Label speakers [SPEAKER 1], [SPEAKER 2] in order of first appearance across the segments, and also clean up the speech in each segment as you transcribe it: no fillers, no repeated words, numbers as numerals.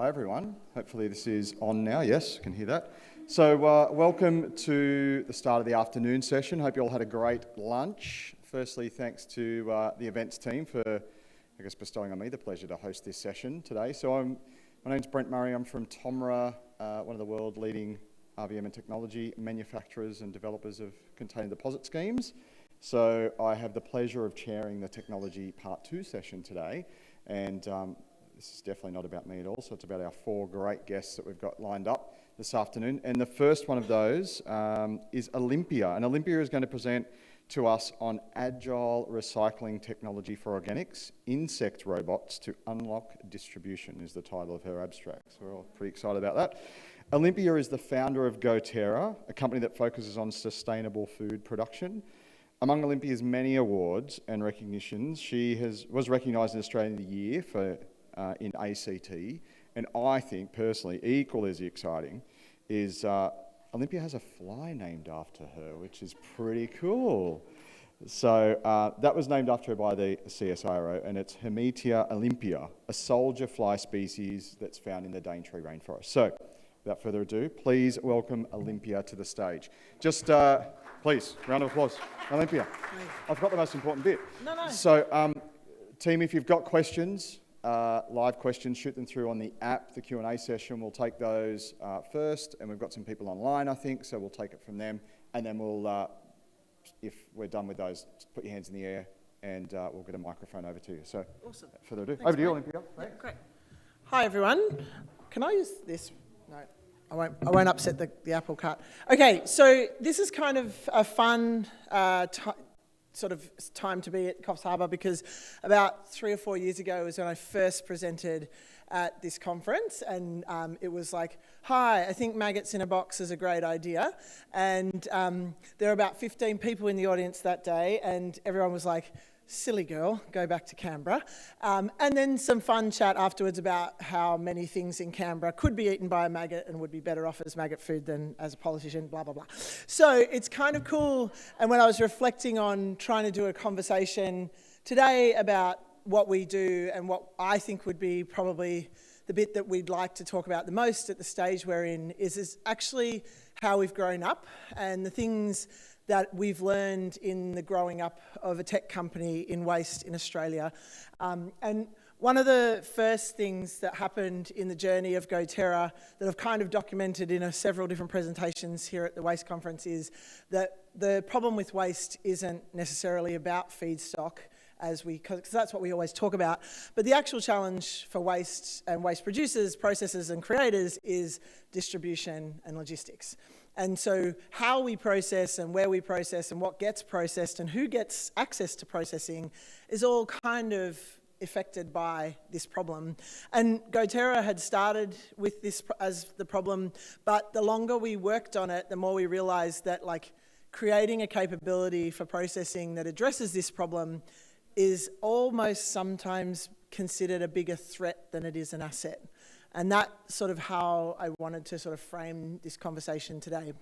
[SPEAKER 1] Hi everyone, hopefully this is on now. Yes, I can hear that. So welcome to the start of the afternoon session. Hope you all had a great lunch. Firstly, thanks to the events team for, bestowing on me the pleasure to host this session today. So my name's Brent Murray. I'm from Tomra, one of the world leading RVM and technology manufacturers and developers of container deposit schemes. So I have the pleasure of chairing the technology part 2 session today, and this is definitely not about me at all, so it's about our 4 great guests that we've got lined up this afternoon. And the first one of those is Olympia, and Olympia is going to present to us on Agile recycling technology for organics, insect robots to unlock distribution is the title of her abstract. So we're all pretty excited about that. Olympia is the founder of Goterra, a company that focuses on sustainable food production. Among Olympia's many awards and recognitions, she was recognised in Australian of the Year for in ACT, and I think personally equally as exciting is Olympia has a fly named after her, which is pretty cool. So that was named after her by the CSIRO, and it's Hermetia olympia, a soldier fly species that's found in the Daintree rainforest. So without further ado, please welcome Olympia to the stage. Just please, round of applause. Olympia. I forgot the most important bit. No. So team, if you've got questions, live questions, shoot them through on the app. The Q&A session, we'll take those first, and we've got some people online, I think, so we'll take it from them, and then we'll, if we're done with those, just put your hands in the air, and we'll get a microphone over to you. So, awesome. Further ado, over to you, Olympia.
[SPEAKER 2] Yeah, great. Hi, everyone. Can I use this? No, I won't upset the apple cart. Okay, so this is kind of a fun sort of time to be at Coffs Harbour, because about 3 or 4 years ago was when I first presented at this conference, and it was like, hi, I think maggots in a box is a great idea, and there were about 15 people in the audience that day, and everyone was like, silly girl, go back to Canberra. And then some fun chat afterwards about how many things in Canberra could be eaten by a maggot and would be better off as maggot food than as a politician, blah, blah, blah. So it's kind of cool. And when I was reflecting on trying to do a conversation today about what we do and what I think would be probably the bit that we'd like to talk about the most at the stage we're in is actually how we've grown up and the things that we've learned in the growing up of a tech company in waste in Australia. And one of the first things that happened in the journey of Goterra that I've kind of documented in several different presentations here at the Waste Conference is that the problem with waste isn't necessarily about feedstock, because that's what we always talk about. But the actual challenge for waste and waste producers, processors and creators is distribution and logistics. And so how we process and where we process and what gets processed and who gets access to processing is all kind of affected by this problem. And Goterra had started with this as the problem, but the longer we worked on it, the more we realized that creating a capability for processing that addresses this problem is almost sometimes considered a bigger threat than it is an asset. And that's sort of how I wanted to sort of frame this conversation today.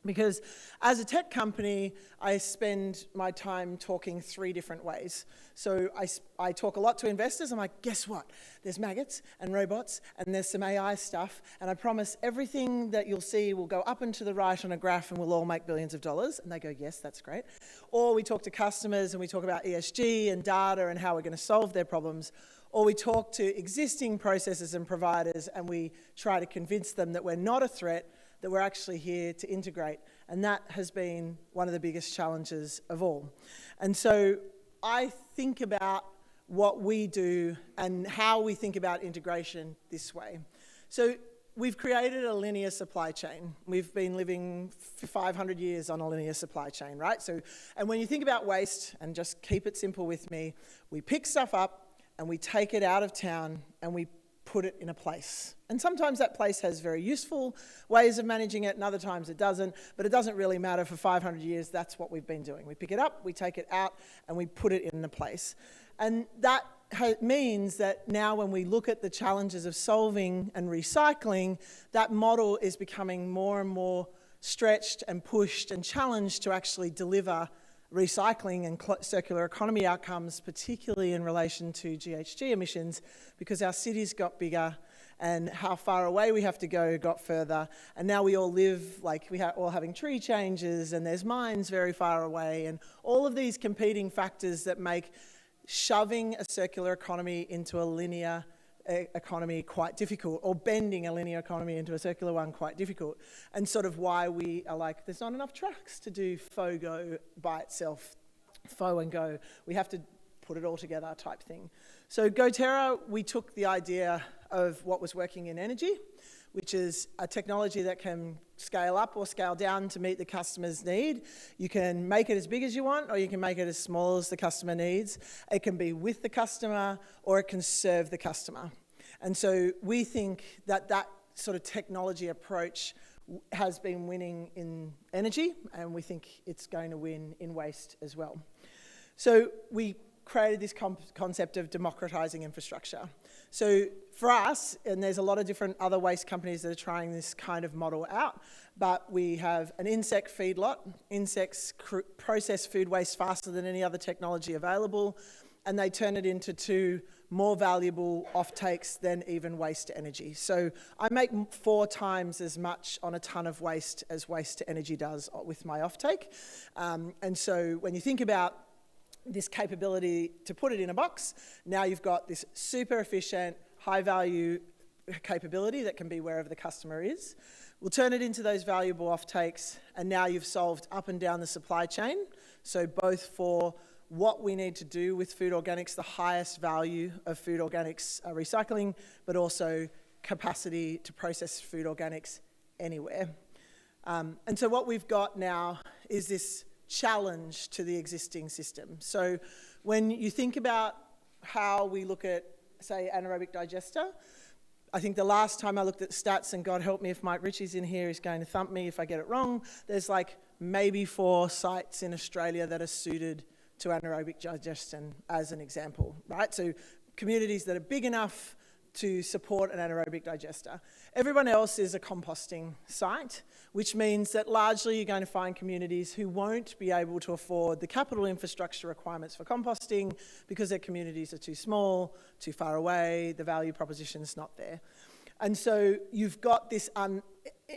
[SPEAKER 2] Because as a tech company, I spend my time talking 3 different ways. So I talk a lot to investors. I'm like, guess what? There's maggots and robots and there's some AI stuff. And I promise everything that you'll see will go up and to the right on a graph and we'll all make billions of dollars. And they go, yes, that's great. Or we talk to customers and we talk about ESG and data and how we're going to solve their problems. Or we talk to existing processors and providers and we try to convince them that we're not a threat, that we're actually here to integrate. And that has been one of the biggest challenges of all. And so I think about what we do and how we think about integration this way. So we've created a linear supply chain. We've been living for 500 years on a linear supply chain, right? So, and when you think about waste, and just keep it simple with me, we pick stuff up, and we take it out of town and we put it in a place. And sometimes that place has very useful ways of managing it and other times it doesn't, but it doesn't really matter. For 500 years, that's what we've been doing. We pick it up, we take it out, and we put it in a place. And that means that now when we look at the challenges of solving and recycling, that model is becoming more and more stretched and pushed and challenged to actually deliver recycling and circular economy outcomes, particularly in relation to GHG emissions, because our cities got bigger and how far away we have to go got further. And now we all live, like we are all having tree changes, and there's mines very far away, and all of these competing factors that make shoving a circular economy into a linear economy quite difficult, or bending a linear economy into a circular one quite difficult. And sort of why we are like, there's not enough trucks to do FOGO by itself, FO and go. We have to put it all together type thing. So Goterra, we took the idea of what was working in energy, which is a technology that can scale up or scale down to meet the customer's need. You can make it as big as you want, or you can make it as small as the customer needs. It can be with the customer, or it can serve the customer. And so we think that that sort of technology approach has been winning in energy, and we think it's going to win in waste as well. So we created this concept of democratizing infrastructure. So for us, and there's a lot of different other waste companies that are trying this kind of model out, but we have an insect feedlot. Insects process food waste faster than any other technology available, and they turn it into 2 more valuable offtakes than even waste to energy. So I make 4 times as much on a ton of waste as waste to energy does with my offtake. And so when you think about this capability to put it in a box, now you've got this super efficient, high value capability that can be wherever the customer is. We'll turn it into those valuable offtakes, and now you've solved up and down the supply chain. So both for what we need to do with food organics, the highest value of food organics recycling, but also capacity to process food organics anywhere. And so what we've got now is this challenge to the existing system. So when you think about how we look at, say, anaerobic digester, I think the last time I looked at stats, and God help me if Mike Ritchie's in here, he's going to thump me if I get it wrong, there's like maybe 4 sites in Australia that are suited to anaerobic digestion as an example, right? So communities that are big enough to support an anaerobic digester. Everyone else is a composting site, which means that largely you're going to find communities who won't be able to afford the capital infrastructure requirements for composting because their communities are too small, too far away, the value proposition's not there. And so you've got this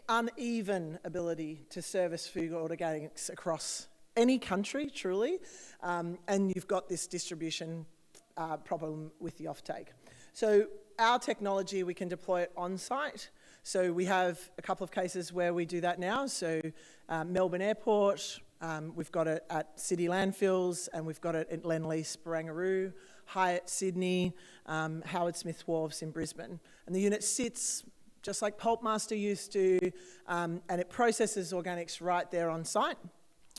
[SPEAKER 2] uneven ability to service food organics across any country, truly, and you've got this distribution problem with the offtake. So our technology, we can deploy it on-site. So we have a couple of cases where we do that now. So Melbourne Airport, we've got it at city landfills, and we've got it at Lend-Lease, Barangaroo, Hyatt, Sydney, Howard Smith Wharves in Brisbane. And the unit sits just like Pulpmaster used to, and it processes organics right there on site.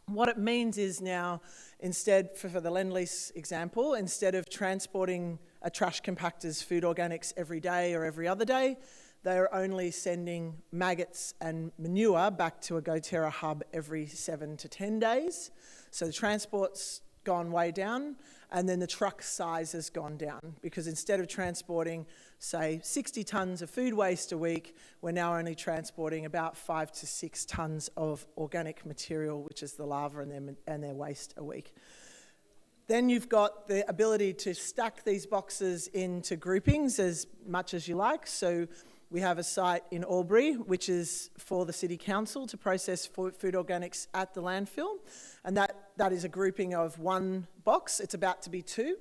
[SPEAKER 2] What it means is now, instead, for the Lend-Lease example, instead of transporting a trash compactor's food organics every day or every other day, they're only sending maggots and manure back to a Goterra hub every 7 to 10 days. So the transport's gone way down, and then the truck size has gone down, because instead of transporting, say, 60 tonnes of food waste a week, we're now only transporting about 5 to 6 tonnes of organic material, which is the larvae and their waste a week. Then you've got the ability to stack these boxes into groupings as much as you like. So we have a site in Albury, which is for the City Council to process food organics at the landfill. And that is a grouping of 1 box. It's about to be 2.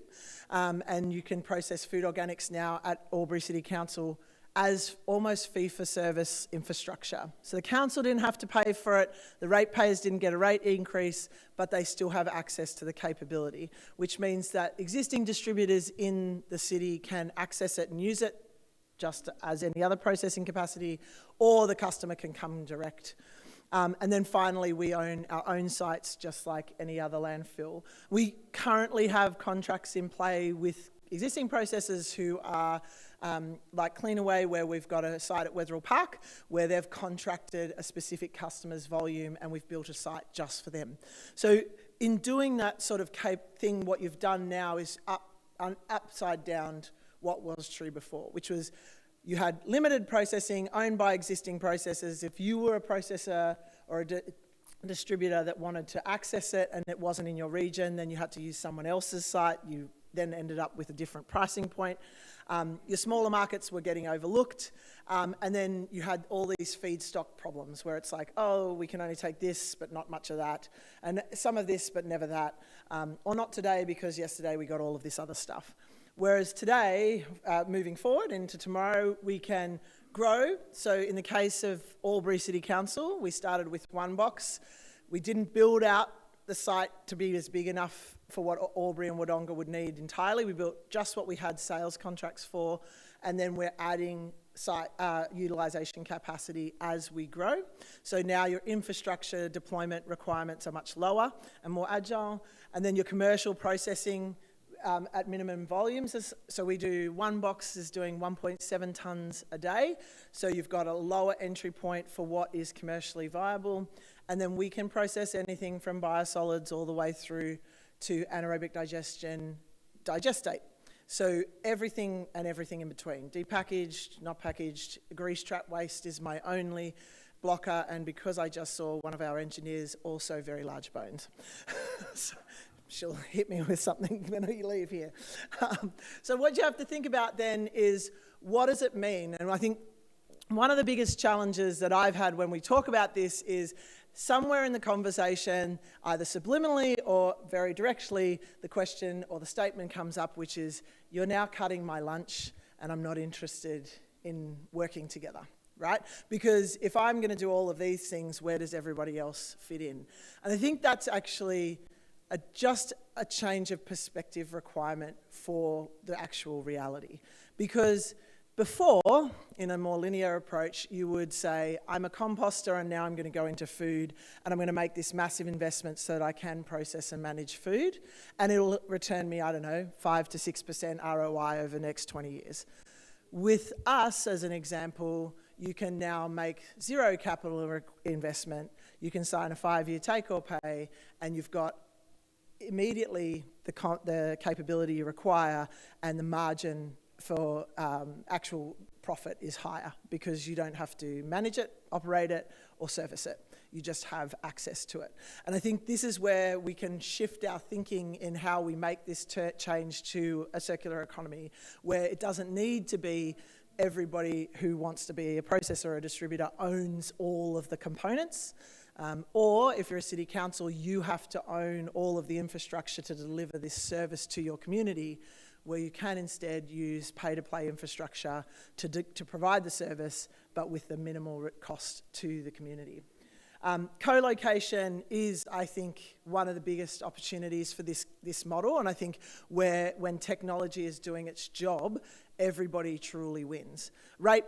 [SPEAKER 2] And you can process food organics now at Albury City Council as almost fee-for-service infrastructure. So the council didn't have to pay for it, the ratepayers didn't get a rate increase, but they still have access to the capability, which means that existing distributors in the city can access it and use it just as any other processing capacity, or the customer can come direct. And then finally, we own our own sites just like any other landfill. We currently have contracts in play with existing processors who are like Cleanaway, where we've got a site at Wetherill Park where they've contracted a specific customer's volume, and we've built a site just for them. So in doing that sort of thing, what you've done now is upside down what was true before, which was you had limited processing owned by existing processors. If you were a processor or a distributor that wanted to access it and it wasn't in your region, then you had to use someone else's site. You then ended up with a different pricing point. Your smaller markets were getting overlooked, and then you had all these feedstock problems where it's like, oh, we can only take this, but not much of that, and some of this, but never that, or not today because yesterday we got all of this other stuff. Whereas today, moving forward into tomorrow, we can grow. So in the case of Albury City Council, we started with one box. We didn't build out the site to be as big enough for what Albury and Wodonga would need entirely. We built just what we had sales contracts for, and then we're adding site utilisation capacity as we grow. So now your infrastructure deployment requirements are much lower and more agile, and then your commercial processing at minimum volumes. So we do one box is doing 1.7 tonnes a day. So you've got a lower entry point for what is commercially viable. And then we can process anything from biosolids all the way through to anaerobic digestion, digestate. So everything and everything in between. Depackaged, not packaged, grease trap waste is my only blocker. And because I just saw one of our engineers, also very large bones. So, she'll hit me with something when we leave here. So what you have to think about then is, what does it mean? And I think one of the biggest challenges that I've had when we talk about this is somewhere in the conversation, either subliminally or very directly, the question or the statement comes up, which is, you're now cutting my lunch and I'm not interested in working together, right? Because if I'm going to do all of these things, where does everybody else fit in? And I think that's actually just a change of perspective requirement for the actual reality. Because before, in a more linear approach, you would say, I'm a composter and now I'm going to go into food and I'm going to make this massive investment so that I can process and manage food, and it'll return me, I don't know, 5 to 6% ROI over the next 20 years. With us, as an example, you can now make zero capital investment, you can sign a 5-year take or pay, and you've got immediately the capability you require, and the margin for actual profit is higher because you don't have to manage it, operate it, or service it. You just have access to it. And I think this is where we can shift our thinking in how we make this change to a circular economy, where it doesn't need to be everybody who wants to be a processor or a distributor owns all of the components. Or if you're a city council, you have to own all of the infrastructure to deliver this service to your community, where you can instead use pay-to-play infrastructure to provide the service, but with the minimal cost to the community. Co-location is, I think, one of the biggest opportunities for this model, and I think when technology is doing its job, everybody truly wins. Rate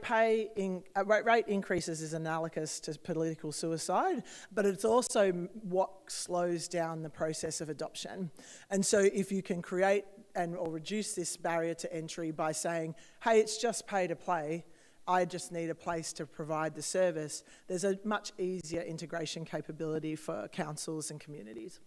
[SPEAKER 2] increases is analogous to political suicide, but it's also what slows down the process of adoption. And so if you can create or reduce this barrier to entry by saying, hey, it's just pay to play, I just need a place to provide the service, there's a much easier integration capability for councils and communities.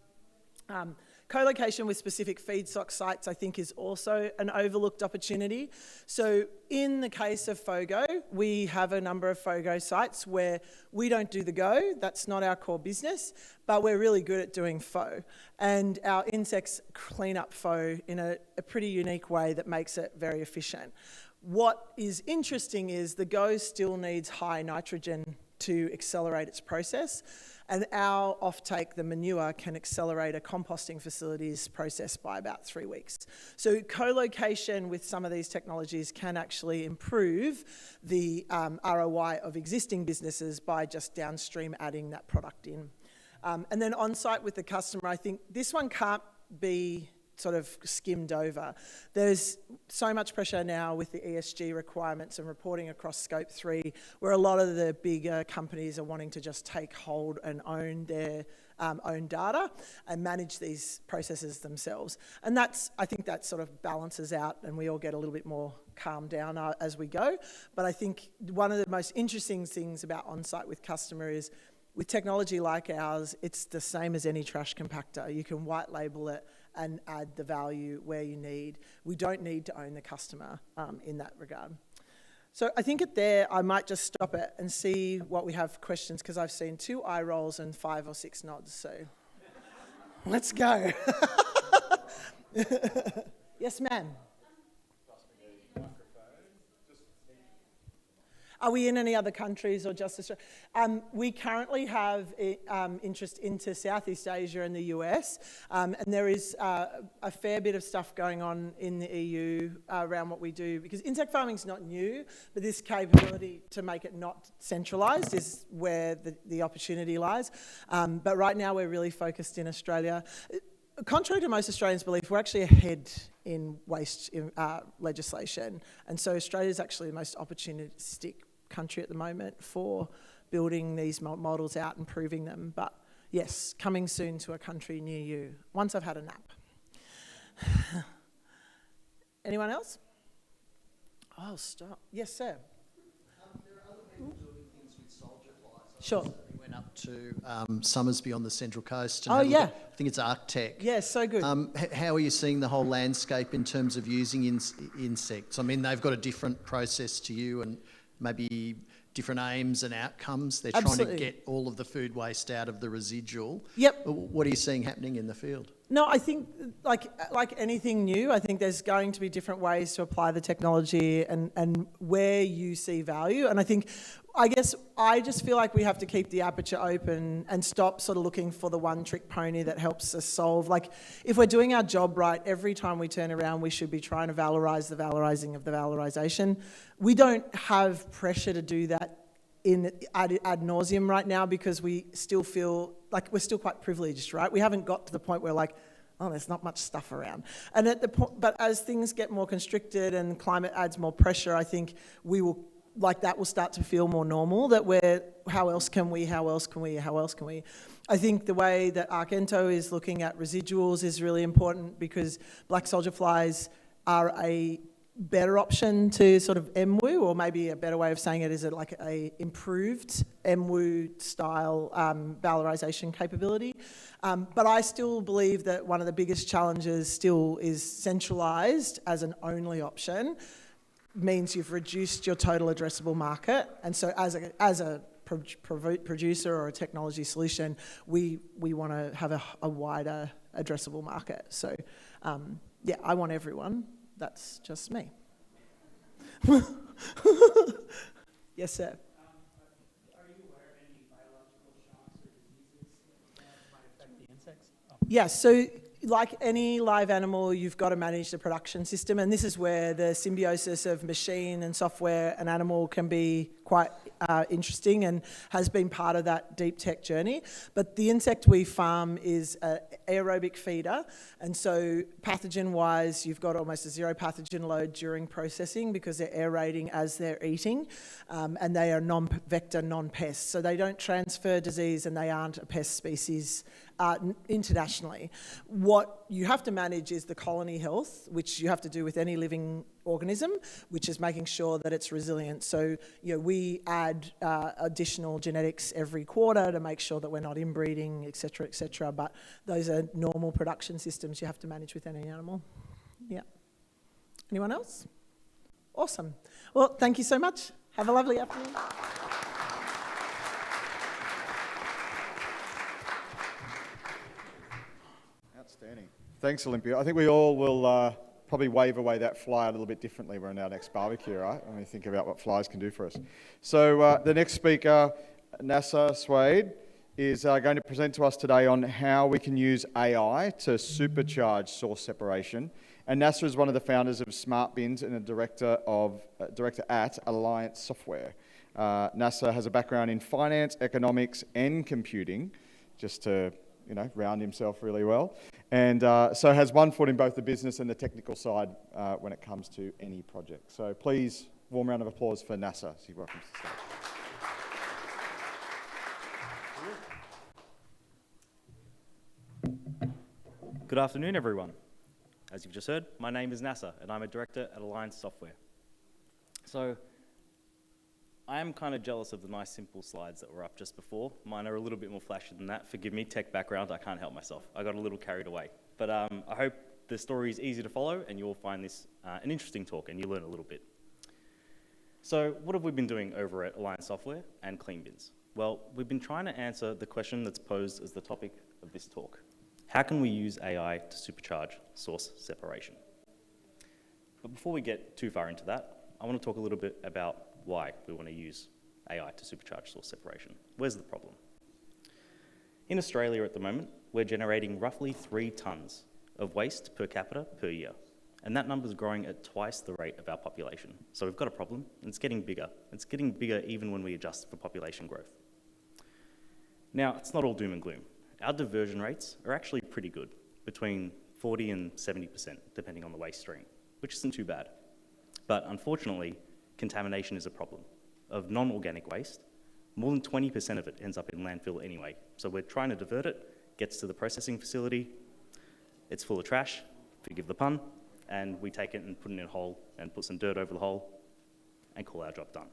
[SPEAKER 2] Co-location with specific feedstock sites, I think, is also an overlooked opportunity. So in the case of FOGO, we have a number of FOGO sites where we don't do the go, that's not our core business, but we're really good at doing FO. And our insects clean up FO in a pretty unique way that makes it very efficient. What is interesting is the go still needs high nitrogen to accelerate its process, and our offtake, the manure, can accelerate a composting facility's process by about 3 weeks. So co-location with some of these technologies can actually improve the ROI of existing businesses by just downstream adding that product in. And then on-site with the customer, I think this one can't be sort of skimmed over. There's so much pressure now with the ESG requirements and reporting across Scope 3, where a lot of the bigger companies are wanting to just take hold and own their own data and manage these processes themselves. And I think that sort of balances out and we all get a little bit more calmed down as we go. But I think one of the most interesting things about on-site with customer is, with technology like ours, it's the same as any trash compactor. You can white label it and add the value where you need. We don't need to own the customer in that regard. So I think I might just stop it and see what we have for questions, because I've seen 2 eye rolls and 5 or 6 nods, so let's go. Yes, ma'am. Are we in any other countries or just Australia? We currently have interest into Southeast Asia and the US, and there is a fair bit of stuff going on in the EU around what we do, because insect farming is not new, but this capability to make it not centralised is where the opportunity lies. But right now we're really focused in Australia. Contrary to most Australians' belief, we're actually ahead in waste legislation, and so Australia is actually the most opportunistic country at the moment for building these models out and proving them. But yes, coming soon to a country near you, once I've had a nap. Anyone else? Oh, stop. Yes, sir.
[SPEAKER 3] There are other people doing things with soldier flies.
[SPEAKER 2] Sure.
[SPEAKER 3] We went up to Summersby on the Central Coast. And
[SPEAKER 2] Oh, yeah.
[SPEAKER 3] I think it's Arctech.
[SPEAKER 2] Yeah, so good.
[SPEAKER 3] How are you seeing the whole landscape in terms of using insects? I mean, they've got a different process to you and maybe different aims and outcomes. They're
[SPEAKER 2] Absolutely.
[SPEAKER 3] trying to get all of the food waste out of the residual.
[SPEAKER 2] Yep.
[SPEAKER 3] What are you seeing happening in the field?
[SPEAKER 2] No, I think like anything new, I think there's going to be different ways to apply the technology and where you see value. And I guess I just feel like we have to keep the aperture open and stop sort of looking for the one-trick pony that helps us solve. Like, if we're doing our job right, every time we turn around, we should be trying to valorise the valorising of the valorisation. We don't have pressure to do that ad nauseum right now, because we still feel like we're still quite privileged, right? We haven't got to the point where like, oh, there's not much stuff around. And but as things get more constricted and climate adds more pressure, I think that will start to feel more normal, that how else can we? I think the way that Arcento is looking at residuals is really important, because black soldier flies are a better option to sort of MWU, or maybe a better way of saying it is like a improved MWU style valorisation capability. But I still believe that one of the biggest challenges still is centralised as an only option means you've reduced your total addressable market. And so as a producer or a technology solution, we want to have a wider addressable market. So yeah, I want everyone. That's just me. Yes, sir.
[SPEAKER 4] Are you aware of any biological shocks or diseases that might affect the insects?
[SPEAKER 2] Yeah, so like any live animal, you've got to manage the production system, and this is where the symbiosis of machine and software and animal can be quite interesting and has been part of that deep tech journey. But the insect we farm is an aerobic feeder, and so pathogen-wise, you've got almost a zero pathogen load during processing because they're aerating as they're eating, and they are non-vector, non-pest, so they don't transfer disease and they aren't a pest species internationally. What you have to manage is the colony health, which you have to do with any living organism, which is making sure that it's resilient. So, we add additional genetics every quarter to make sure that we're not inbreeding, et cetera, but those are normal production systems you have to manage with any animal. Yeah. Anyone else? Awesome. Well, thank you so much. Have a lovely afternoon.
[SPEAKER 1] Outstanding. Thanks, Olympia. I think we all will probably wave away that fly a little bit differently when our next barbecue, right? When we think about what flies can do for us. So the next speaker, Naser Soueid, is going to present to us today on how we can use AI to supercharge source separation. And Naser is one of the founders of CleanBins and a director at Alliance Software. Naser has a background in finance, economics, and computing, just to round himself really well. And so has one foot in both the business and the technical side when it comes to any project. So please, warm round of applause for Naser as he welcomes to the stage.
[SPEAKER 5] Good afternoon, everyone. As you've just heard, my name is Naser, and I'm a director at Alliance Software. So I am kind of jealous of the nice, simple slides that were up just before. Mine are a little bit more flashy than that. Forgive me, tech background, I can't help myself. I got a little carried away. But I hope the story is easy to follow, and you'll find this an interesting talk, and you learn a little bit. So what have we been doing over at Alliance Software and CleanBins? Well, we've been trying to answer the question that's posed as the topic of this talk. How can we use AI to supercharge source separation? But before we get too far into that, I want to talk a little bit about why we want to use AI to supercharge source separation. Where's the problem? In Australia at the moment, we're generating roughly 3 tonnes of waste per capita per year. And that number is growing at twice the rate of our population. So we've got a problem, and it's getting bigger. It's getting bigger even when we adjust for population growth. Now, it's not all doom and gloom. Our diversion rates are actually pretty good, between 40 and 70%, depending on the waste stream, which isn't too bad. But unfortunately, contamination is a problem. Of non-organic waste, more than 20% of it ends up in landfill anyway. So we're trying to divert it, gets to the processing facility, it's full of trash, forgive the pun, and we take it and put it in a hole and put some dirt over the hole and call our job done.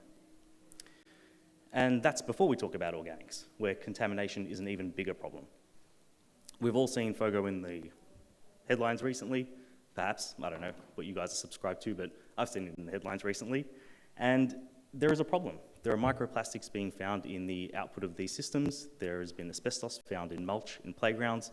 [SPEAKER 5] And that's before we talk about organics, where contamination is an even bigger problem. We've all seen FOGO in the headlines recently, perhaps, I don't know what you guys are subscribed to, but I've seen it in the headlines recently, and there is a problem. There are microplastics being found in the output of these systems. There has been asbestos found in mulch in playgrounds,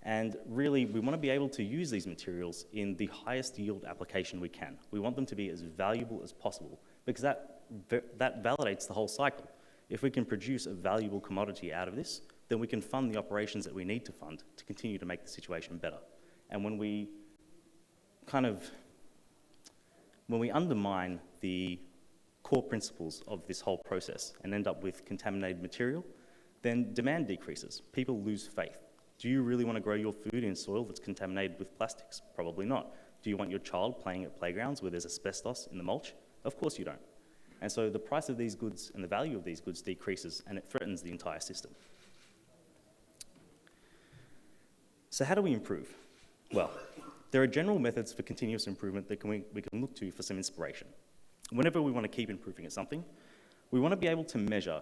[SPEAKER 5] and really we want to be able to use these materials in the highest yield application we can. We want them to be as valuable as possible, because that validates the whole cycle. If we can produce a valuable commodity out of this, then we can fund the operations that we need to fund to continue to make the situation better. And when we undermine the core principles of this whole process and end up with contaminated material, then demand decreases. People lose faith. Do you really want to grow your food in soil that's contaminated with plastics? Probably not. Do you want your child playing at playgrounds where there's asbestos in the mulch? Of course you don't. And so the price of these goods and the value of these goods decreases, and it threatens the entire system. So how do we improve? Well, there are general methods for continuous improvement that we can look to for some inspiration. Whenever we want to keep improving at something, we want to be able to measure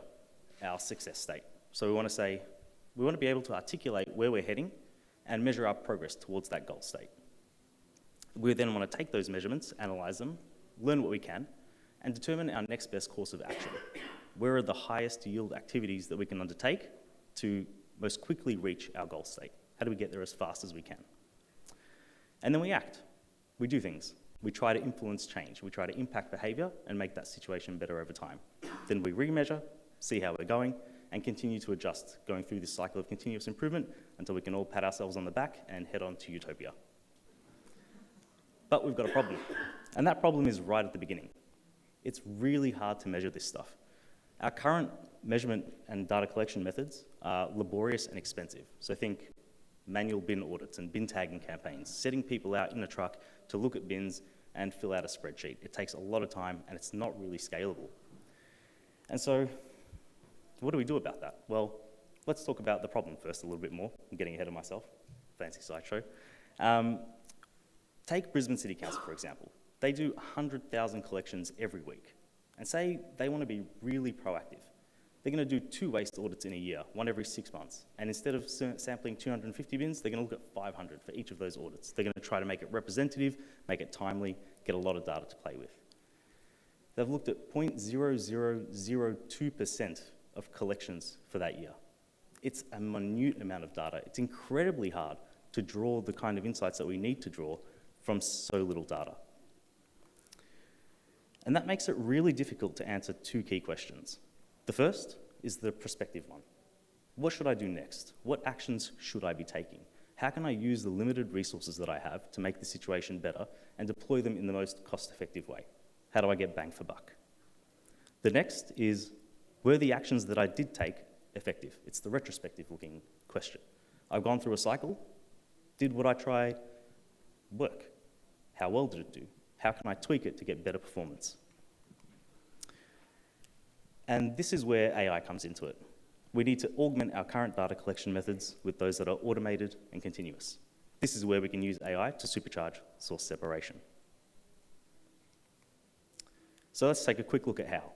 [SPEAKER 5] our success state. So we want to be able to articulate where we're heading and measure our progress towards that goal state. We then want to take those measurements, analyze them, learn what we can, and determine our next best course of action. Where are the highest yield activities that we can undertake to most quickly reach our goal state? How do we get there as fast as we can? And then we act. We do things. We try to influence change. We try to impact behaviour and make that situation better over time. Then we remeasure, see how we're going, and continue to adjust, going through this cycle of continuous improvement until we can all pat ourselves on the back and head on to utopia. But we've got a problem, and that problem is right at the beginning. It's really hard to measure this stuff. Our current measurement and data collection methods are laborious and expensive. So think manual bin audits and bin tagging campaigns, setting people out in a truck to look at bins and fill out a spreadsheet. It takes a lot of time and it's not really scalable. And so what do we do about that? Well, let's talk about the problem first a little bit more. I'm getting ahead of myself. Fancy sideshow. Take Brisbane City Council, for example. They do 100,000 collections every week. And say they want to be really proactive. They're going to do 2 waste audits in a year, one every 6 months. And instead of sampling 250 bins, they're going to look at 500 for each of those audits. They're going to try to make it representative, make it timely, get a lot of data to play with. They've looked at 0.0002% of collections for that year. It's a minute amount of data. It's incredibly hard to draw the kind of insights that we need to draw from so little data. And that makes it really difficult to answer 2 key questions. The first is the prospective one. What should I do next? What actions should I be taking? How can I use the limited resources that I have to make the situation better and deploy them in the most cost-effective way? How do I get bang for buck? The next is, were the actions that I did take effective? It's the retrospective-looking question. I've gone through a cycle. Did what I try work? How well did it do? How can I tweak it to get better performance? And this is where AI comes into it. We need to augment our current data collection methods with those that are automated and continuous. This is where we can use AI to supercharge source separation. So let's take a quick look at how.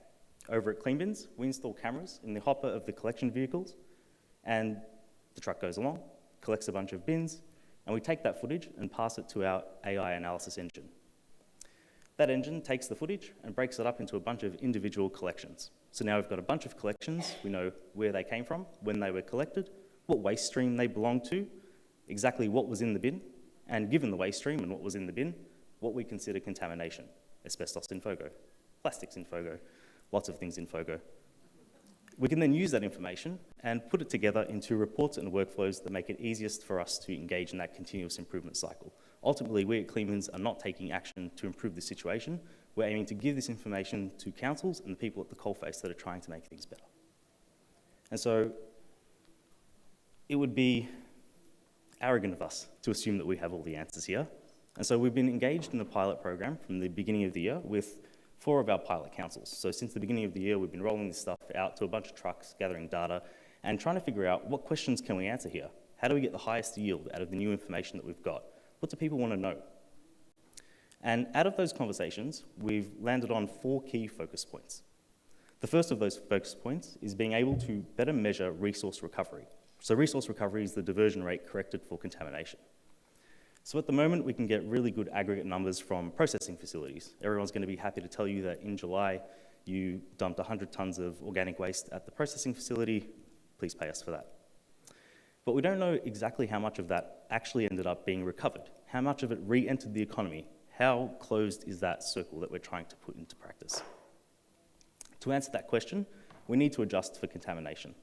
[SPEAKER 5] Over at CleanBins, we install cameras in the hopper of the collection vehicles, and the truck goes along, collects a bunch of bins, and we take that footage and pass it to our AI analysis engine. That engine takes the footage and breaks it up into a bunch of individual collections. So now we've got a bunch of collections. We know where they came from, when they were collected, what waste stream they belong to, exactly what was in the bin, and given the waste stream and what was in the bin, what we consider contamination, asbestos in FOGO. plastics in FOGO, lots of things in FOGO. We can then use that information and put it together into reports and workflows that make it easiest for us to engage in that continuous improvement cycle. Ultimately, we at CleanBins are not taking action to improve the situation. We're aiming to give this information to councils and the people at the coalface that are trying to make things better. And so it would be arrogant of us to assume that we have all the answers here. And so we've been engaged in the pilot program from the beginning of the year with 4 of our pilot councils. So since the beginning of the year, we've been rolling this stuff out to a bunch of trucks, gathering data, and trying to figure out what questions can we answer here? How do we get the highest yield out of the new information that we've got? What do people want to know? And out of those conversations, we've landed on 4 key focus points. The first of those focus points is being able to better measure resource recovery. So resource recovery is the diversion rate corrected for contamination. So at the moment, we can get really good aggregate numbers from processing facilities. Everyone's going to be happy to tell you that in July, you dumped 100 tons of organic waste at the processing facility. Please pay us for that. But we don't know exactly how much of that actually ended up being recovered, how much of it re-entered the economy, how closed is that circle that we're trying to put into practice. To answer that question, we need to adjust for contamination.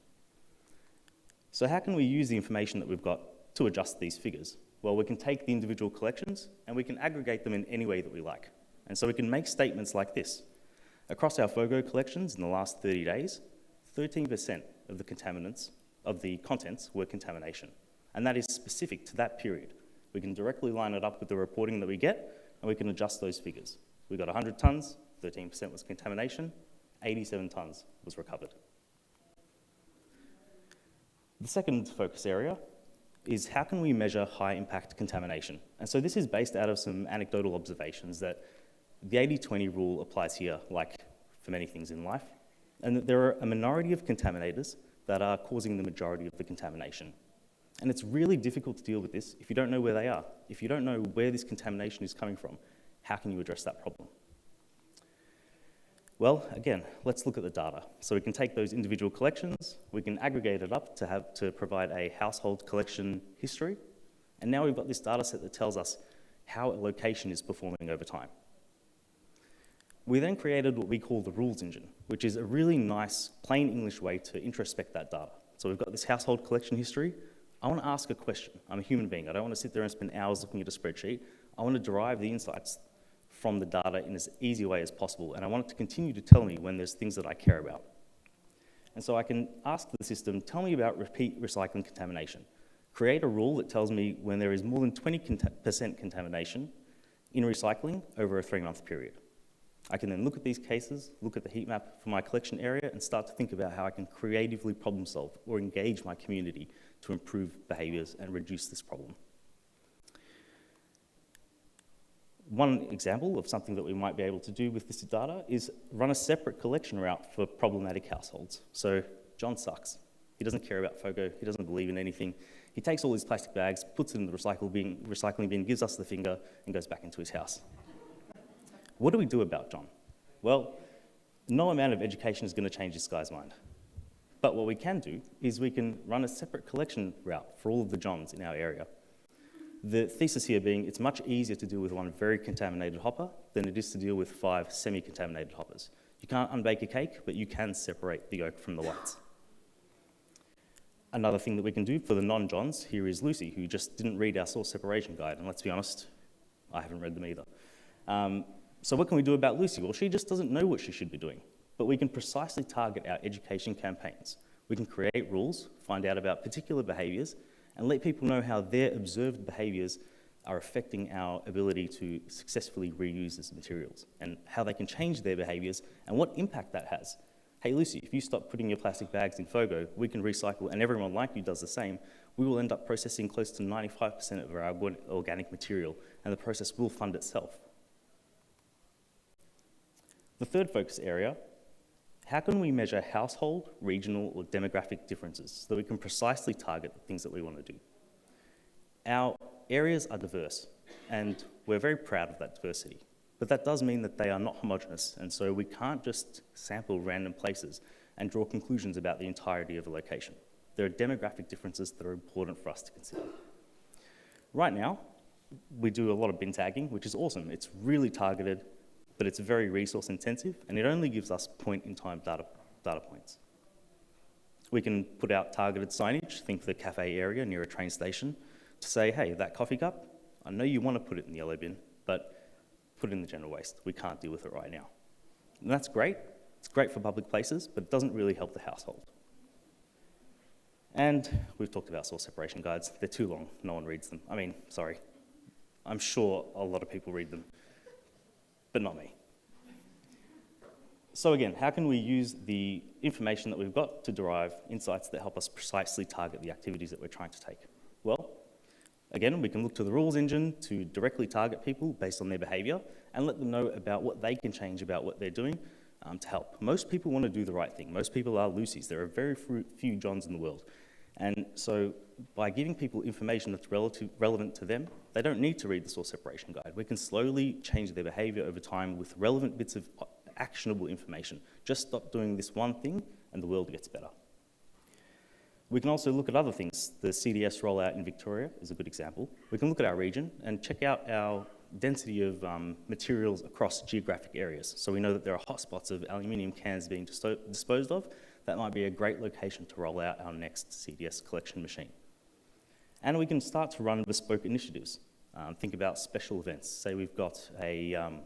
[SPEAKER 5] So how can we use the information that we've got to adjust these figures? Well, we can take the individual collections and we can aggregate them in any way that we like. And so we can make statements like this. Across our FOGO collections in the last 30 days, 13% of the contaminants, of the contents were contamination. And that is specific to that period. We can directly line it up with the reporting that we get and we can adjust those figures. We got 100 tons, 13% was contamination, 87 tons was recovered. The second focus area is how can we measure high impact contamination? And so this is based out of some anecdotal observations that the 80-20 rule applies here, like for many things in life, and that there are a minority of contaminators that are causing the majority of the contamination. And it's really difficult to deal with this if you don't know where they are. If you don't know where this contamination is coming from, how can you address that problem? Well, again, let's look at the data. So we can take those individual collections, we can aggregate it up to provide a household collection history, and now we've got this data set that tells us how a location is performing over time. We then created what we call the rules engine, which is a really nice, plain English way to introspect that data. So we've got this household collection history. I want to ask a question. I'm a human being. I don't want to sit there and spend hours looking at a spreadsheet. I want to derive the insights from the data in as easy a way as possible, and I want it to continue to tell me when there's things that I care about. And so I can ask the system, tell me about repeat recycling contamination. Create a rule that tells me when there is more than 20% contamination in recycling over a 3-month period. I can then look at these cases, look at the heat map for my collection area, and start to think about how I can creatively problem solve or engage my community to improve behaviours and reduce this problem. One example of something that we might be able to do with this data is run a separate collection route for problematic households. So John sucks. He doesn't care about FOGO. He doesn't believe in anything. He takes all his plastic bags, puts it in the recycling bin, gives us the finger, and goes back into his house. What do we do about John? Well, no amount of education is going to change this guy's mind. But what we can do is we can run a separate collection route for all of the Johns in our area. The thesis here being it's much easier to deal with one very contaminated hopper than it is to deal with 5 semi-contaminated hoppers. You can't unbake a cake, but you can separate the yolk from the whites. Another thing that we can do for the non-Johns here is Lucy, who just didn't read our source separation guide, and let's be honest, I haven't read them either. So what can we do about Lucy? Well, she just doesn't know what she should be doing, but we can precisely target our education campaigns. We can create rules, find out about particular behaviours, and let people know how their observed behaviours are affecting our ability to successfully reuse these materials and how they can change their behaviours and what impact that has. Hey Lucy, if you stop putting your plastic bags in FOGO, we can recycle and everyone like you does the same, we will end up processing close to 95% of our organic material and the process will fund itself. The third focus area, how can we measure household, regional, or demographic differences so that we can precisely target the things that we want to do? Our areas are diverse, and we're very proud of that diversity. But that does mean that they are not homogeneous, and so we can't just sample random places and draw conclusions about the entirety of a location. There are demographic differences that are important for us to consider. Right now, we do a lot of bin tagging, which is awesome. It's really targeted, but it's very resource intensive, and it only gives us point-in-time data points. We can put out targeted signage, think the cafe area near a train station, to say, hey, that coffee cup, I know you want to put it in the yellow bin, but put it in the general waste. We can't deal with it right now. And that's great. It's great for public places, but it doesn't really help the household. And we've talked about source separation guides. They're too long. No one reads them. I mean, sorry. I'm sure a lot of people read them, but not me. So again, how can we use the information that we've got to derive insights that help us precisely target the activities that we're trying to take? Well, again, we can look to the rules engine to directly target people based on their behaviour and let them know about what they can change about what they're doing to help. Most people want to do the right thing. Most people are Lucys. There are very few Johns in the world. And so by giving people information that's relevant to them, they don't need to read the source separation guide. We can slowly change their behaviour over time with relevant bits of actionable information. Just stop doing this one thing and the world gets better. We can also look at other things. The CDS rollout in Victoria is a good example. We can look at our region and check out our density of materials across geographic areas. So we know that there are hotspots of aluminium cans being disposed of. That might be a great location to roll out our next CDS collection machine. And we can start to run bespoke initiatives. Think about special events. Say we've got a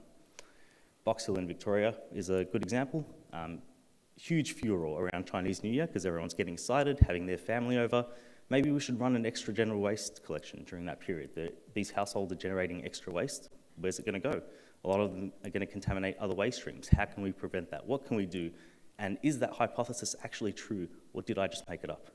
[SPEAKER 5] Box Hill in Victoria is a good example. Huge furore around Chinese New Year because everyone's getting excited, having their family over. Maybe we should run an extra general waste collection during that period. These households are generating extra waste. Where's it going to go? A lot of them are going to contaminate other waste streams. How can we prevent that? What can we do? And is that hypothesis actually true, or did I just make it up?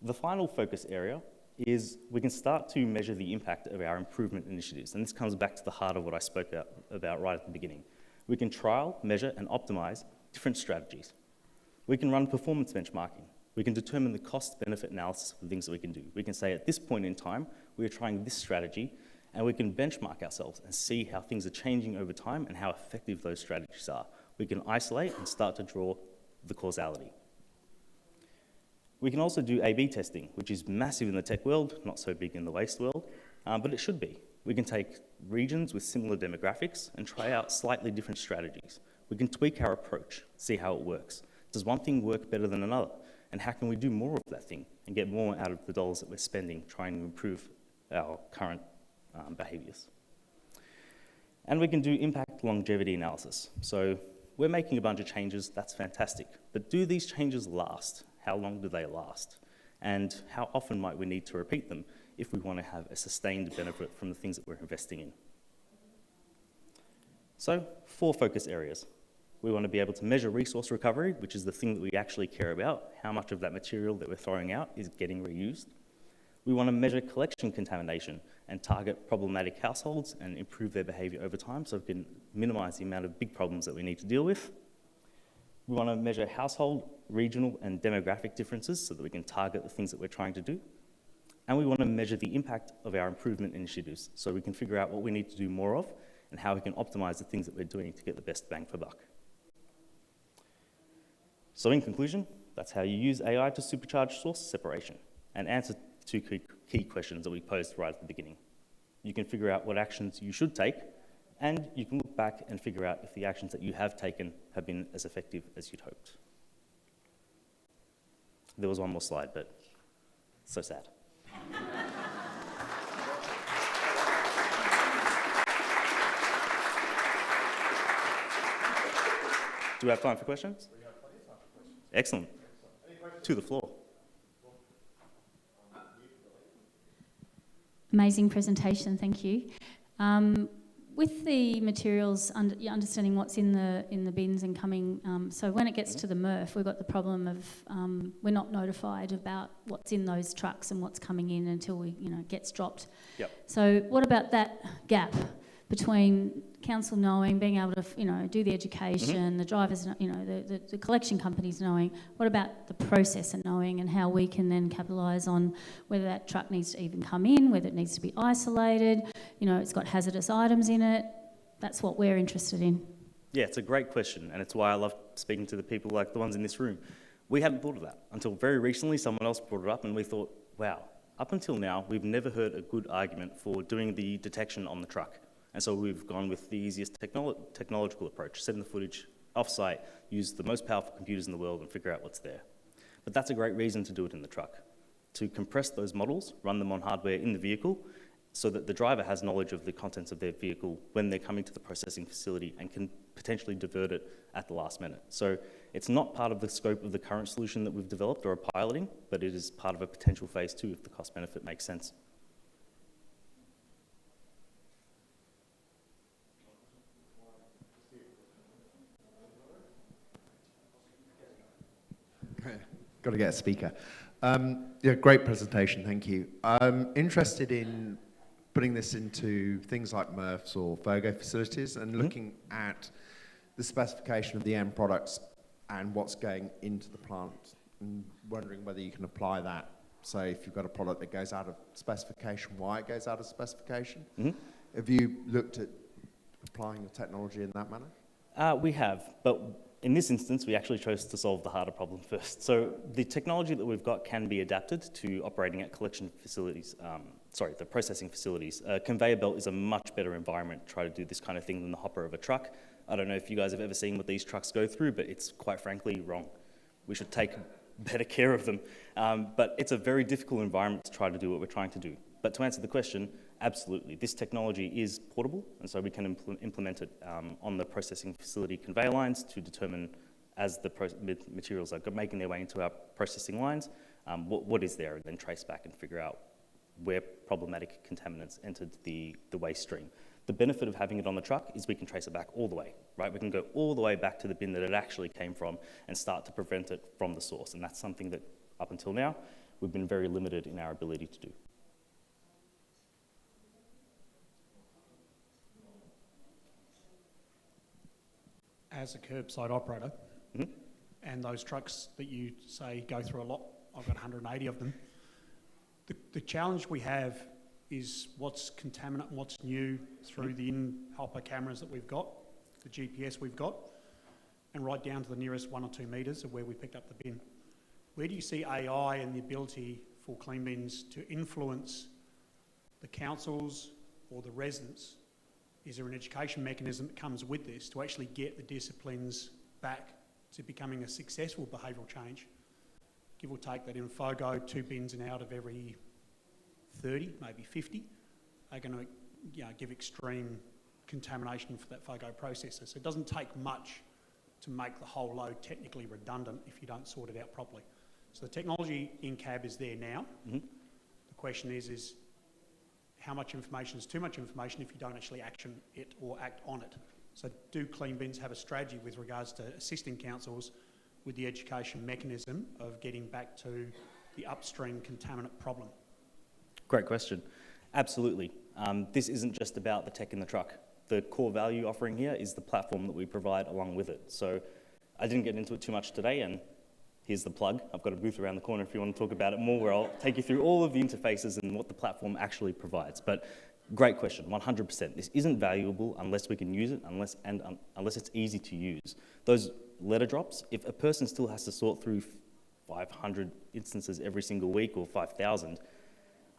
[SPEAKER 5] The final focus area is we can start to measure the impact of our improvement initiatives. And this comes back to the heart of what I spoke about right at the beginning. We can trial, measure, and optimize different strategies. We can run performance benchmarking. We can determine the cost-benefit analysis of the things that we can do. We can say at this point in time, we are trying this strategy, and we can benchmark ourselves and see how things are changing over time and how effective those strategies are. We can isolate and start to draw the causality. We can also do A/B testing, which is massive in the tech world, not so big in the waste world, but it should be. We can take regions with similar demographics and try out slightly different strategies. We can tweak our approach, see how it works. Does one thing work better than another? And how can we do more of that thing and get more out of the dollars that we're spending trying to improve our current behaviours? And we can do impact longevity analysis. So we're making a bunch of changes, that's fantastic. But do these changes last? How long do they last? And how often might we need to repeat them if we want to have a sustained benefit from the things that we're investing in? So 4 focus areas. We want to be able to measure resource recovery, which is the thing that we actually care about. How much of that material that we're throwing out is getting reused. We want to measure collection contamination and target problematic households and improve their behaviour over time so we can minimise the amount of big problems that we need to deal with. We want to measure household, regional and demographic differences so that we can target the things that we're trying to do. And we want to measure the impact of our improvement initiatives so we can figure out what we need to do more of and how we can optimise the things that we're doing to get the best bang for buck. So in conclusion, that's how you use AI to supercharge source separation and answer 2 key questions that we posed right at the beginning. You can figure out what actions you should take, and you can look back and figure out if the actions that you have taken have been as effective as you'd hoped. There was one more slide, but so sad. Do we have time for questions? We have plenty of time for questions. Excellent. Any questions? To the floor.
[SPEAKER 6] Amazing presentation, thank you. With the materials, understanding what's in the bins and coming, so when it gets to the MRF, we've got the problem of we're not notified about what's in those trucks and what's coming in until it gets dropped.
[SPEAKER 5] Yep.
[SPEAKER 6] So what about that gap between council knowing, being able to do the education, the drivers, the collection companies knowing? What about the processor knowing and how we can then capitalise on whether that truck needs to even come in, whether it needs to be isolated, it's got hazardous items in it. That's what we're interested in.
[SPEAKER 5] Yeah, it's a great question, and it's why I love speaking to the people like the ones in this room. We hadn't thought of that until very recently. Someone else brought it up and we thought, wow, Up until now, we've never heard a good argument for doing the detection on the truck. And so we've gone with the easiest technological approach, send the footage off-site, use the most powerful computers in the world and figure out what's there. But that's a great reason to do it in the truck, to compress those models, run them on hardware in the vehicle, so that the driver has knowledge of the contents of their vehicle when they're coming to the processing facility and can potentially divert it at the last minute. So it's not part of the scope of the current solution that we've developed or are piloting, but it is part of a potential phase 2 if the cost benefit makes sense.
[SPEAKER 7] Got to get a speaker. Yeah, great presentation, thank you. I'm interested in putting this into things like MRFs or FOGO facilities and looking at the specification of the end products and what's going into the plant and wondering whether you can apply that. So if you've got a product that goes out of specification, why it goes out of specification. Have you looked at applying the technology in that manner?
[SPEAKER 5] We have, but in this instance, we actually chose to solve the harder problem first. So the technology that we've got can be adapted to operating at collection facilities, the processing facilities. A conveyor belt is a much better environment to try to do this kind of thing than the hopper of a truck. I don't know if you guys have ever seen what these trucks go through, but it's quite frankly wrong. We should take better care of them. But it's a very difficult environment to try to do what we're trying to do. But to answer the question, absolutely. This technology is portable, and so we can implement it on the processing facility conveyor lines to determine, as the materials are making their way into our processing lines, what is there, and then trace back and figure out where problematic contaminants entered the waste stream. The benefit of having it on the truck is we can trace it back all the way, right? We can go all the way back to the bin that it actually came from and start to prevent it from the source, and that's something that, up until now, we've been very limited in our ability to do.
[SPEAKER 4] As a curbside operator, and those trucks that you say go through a lot, I've got 180 of them. The challenge we have is what's contaminant and what's new through the in-hopper cameras that we've got, the GPS we've got, and right down to the nearest 1 or 2 metres of where we picked up the bin. Where do you see AI and the ability for CleanBins to influence the councils or the residents? Is there an education mechanism that comes with this to actually get the disciplines back to becoming a successful behavioural change? Give or take that in FOGO, 2 bins and out of every 30, maybe 50, are going to give extreme contamination for that FOGO processor. So it doesn't take much to make the whole load technically redundant if you don't sort it out properly. So the technology in cab is there now. The question is how much information is too much information if you don't actually action it or act on it? So do CleanBins have a strategy with regards to assisting councils with the education mechanism of getting back to the upstream contaminant problem?
[SPEAKER 5] Great question. Absolutely. This isn't just about the tech in the truck. The core value offering here is the platform that we provide along with it. So I didn't get into it too much today, and here's the plug. I've got a booth around the corner if you want to talk about it more, where I'll take you through all of the interfaces and what the platform actually provides. But great question, 100%. This isn't valuable unless we can use it, unless it's easy to use. Those letter drops, if a person still has to sort through 500 instances every single week or 5,000,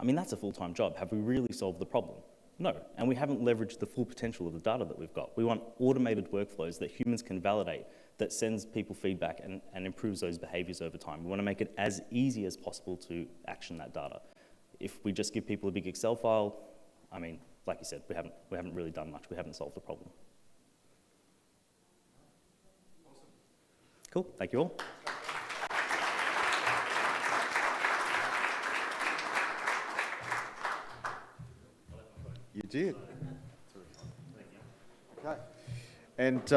[SPEAKER 5] I mean, that's a full-time job. Have we really solved the problem? No, and we haven't leveraged the full potential of the data that we've got. We want automated workflows that humans can validate, that sends people feedback and improves those behaviours over time. We want to make it as easy as possible to action that data. If we just give people a big Excel file, I mean, like you said, we haven't really done much. We haven't solved the problem. Awesome. Cool, thank you all.
[SPEAKER 1] You did. Okay. And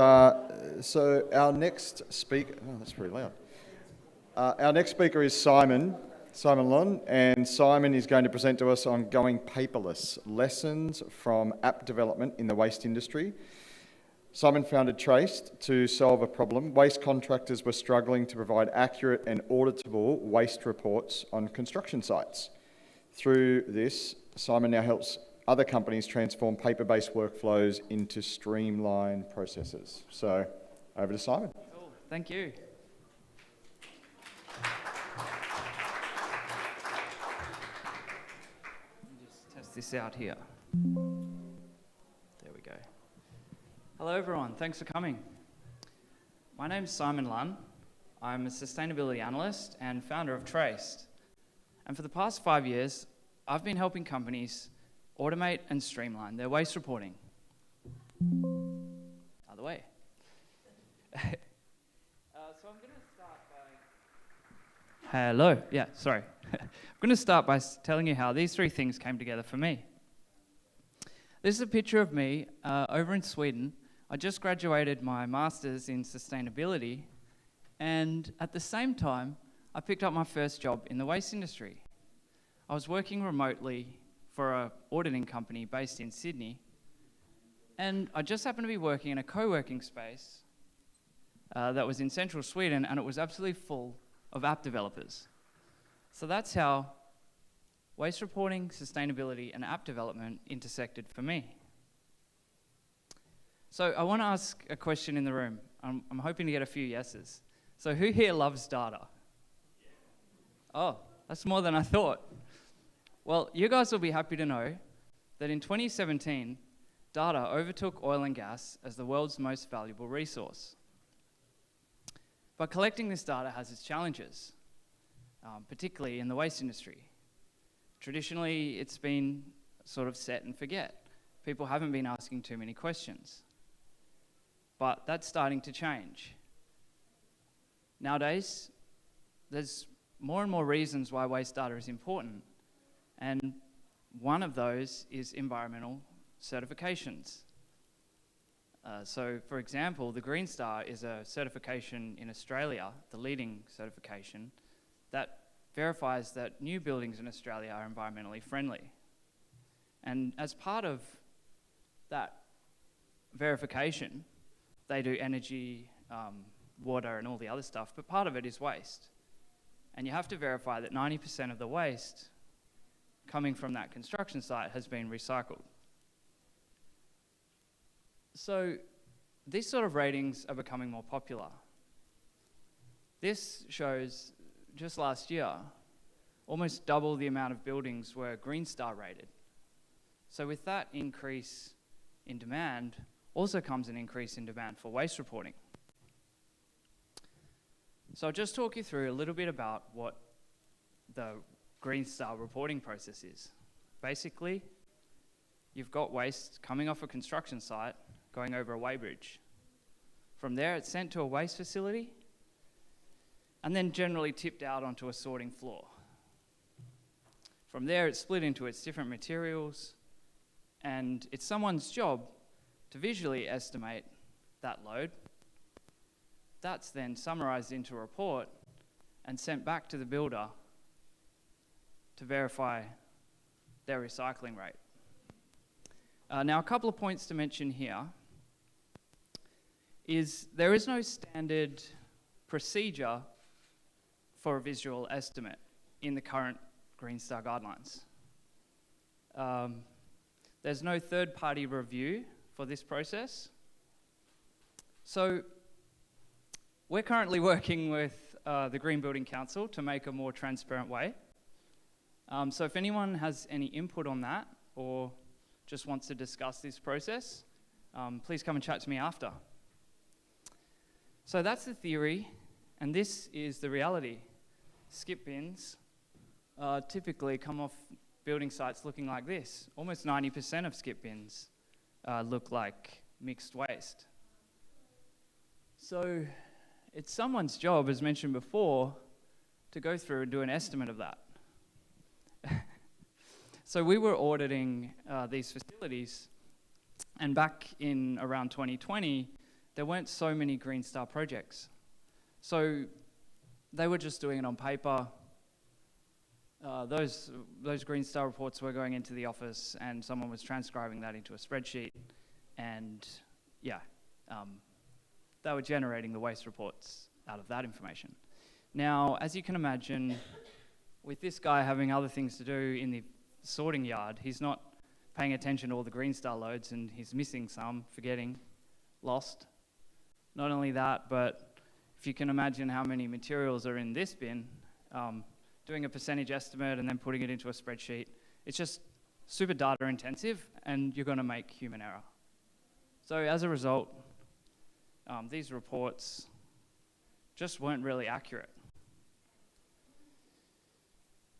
[SPEAKER 1] so our next speaker, oh, that's pretty loud. Our next speaker is Simon Lunn, and Simon is going to present to us on going paperless, lessons from app development in the waste industry. Simon founded Traste to solve a problem. Waste contractors were struggling to provide accurate and auditable waste reports on construction sites. Through this, Simon now helps other companies transform paper-based workflows into streamlined processes. So, over to Simon.
[SPEAKER 8] Cool, thank you. this out here. There we go. Hello everyone, thanks for coming. My name's Simon Lunn. I'm a sustainability analyst and founder of Traste. And for the past 5 years, I've been helping companies automate and streamline their waste reporting. Out of the way. So I'm going to start by... Hello, yeah, sorry. I'm going to start by telling you how these three things came together for me. This is a picture of me over in Sweden. I just graduated my master's in sustainability, and at the same time, I picked up my first job in the waste industry. I was working remotely for an auditing company based in Sydney, and I just happened to be working in a co-working space that was in central Sweden, and it was absolutely full of app developers. So that's how waste reporting, sustainability, and app development intersected for me. So I want to ask a question in the room. I'm hoping to get a few yeses. So who here loves data? Oh, that's more than I thought. Well, you guys will be happy to know that in 2017, data overtook oil and gas as the world's most valuable resource. But collecting this data has its challenges, particularly in the waste industry. Traditionally, it's been sort of set and forget. People haven't been asking too many questions. But that's starting to change. Nowadays, there's more and more reasons why waste data is important, and one of those is environmental certifications. So, for example, the Green Star is a certification in Australia, the leading certification, that verifies that new buildings in Australia are environmentally friendly. And as part of that verification, they do energy, water, and all the other stuff, but part of it is waste. And you have to verify that 90% of the waste coming from that construction site has been recycled. So these sort of ratings are becoming more popular. This shows, just last year, almost double the amount of buildings were Green Star rated. So with that increase in demand, also comes an increase in demand for waste reporting. So I'll just talk you through a little bit about what the Green Star reporting process is. Basically, you've got waste coming off a construction site, going over a weighbridge. From there, it's sent to a waste facility, and then generally tipped out onto a sorting floor. From there, it's split into its different materials, and it's someone's job to visually estimate that load. That's then summarized into a report and sent back to the builder to verify their recycling rate. Now, a couple of points to mention here is there is no standard procedure for a visual estimate in the current Green Star guidelines. There's no third-party review for this process. So we're currently working with the Green Building Council to make a more transparent way. So if anyone has any input on that or just wants to discuss this process, please come and chat to me after. So that's the theory, and this is the reality. Skip bins typically come off building sites looking like this. Almost 90% of skip bins look like mixed waste. So it's someone's job, as mentioned before, to go through and do an estimate of that. So we were auditing these facilities, and back in around 2020, there weren't so many Green Star projects. So they were just doing it on paper. Those Green Star reports were going into the office, and someone was transcribing that into a spreadsheet, and yeah, they were generating the waste reports out of that information. Now, as you can imagine, with this guy having other things to do in the sorting yard, he's not paying attention to all the Green Star loads, and he's missing some, forgetting, lost. Not only that, but if you can imagine how many materials are in this bin, doing a percentage estimate and then putting it into a spreadsheet, it's just super data intensive, and you're going to make human error. So as a result, these reports just weren't really accurate.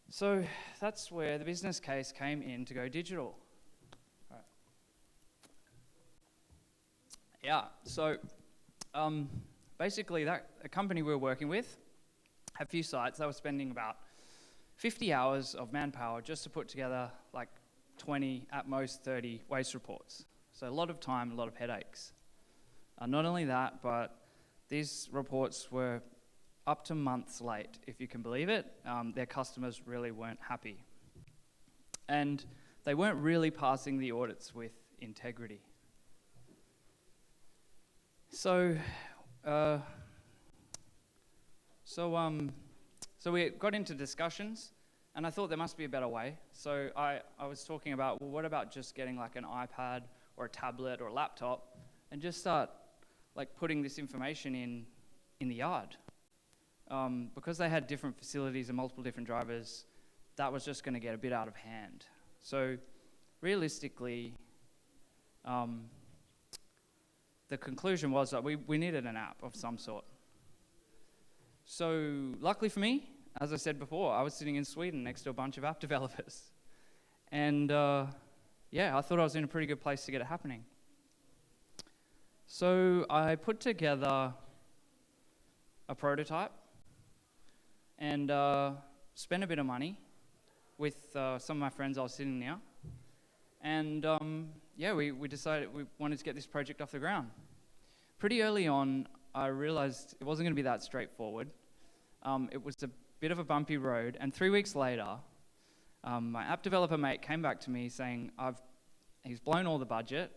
[SPEAKER 8] So that's where the business case came in to go digital. Right. Yeah, so basically a company we were working with had a few sites. They were spending about 50 hours of manpower just to put together like 20, at most 30 waste reports. So a lot of time, a lot of headaches. Not only that, but these reports were up to months late, if you can believe it. Their customers really weren't happy. And they weren't really passing the audits with integrity. So we got into discussions, and I thought there must be a better way. So I was talking about, well, what about just getting like an iPad or a tablet or a laptop and just start like putting this information in the yard? Because they had different facilities and multiple different drivers, that was just going to get a bit out of hand. So realistically, the conclusion was that we needed an app of some sort. So luckily for me, as I said before, I was sitting in Sweden next to a bunch of app developers. And yeah, I thought I was in a pretty good place to get it happening. So I put together a prototype and spent a bit of money with some of my friends I was sitting near. And yeah, we decided we wanted to get this project off the ground. Pretty early on, I realized it wasn't going to be that straightforward. It was a bit of a bumpy road, and 3 weeks later, my app developer mate came back to me saying he's blown all the budget,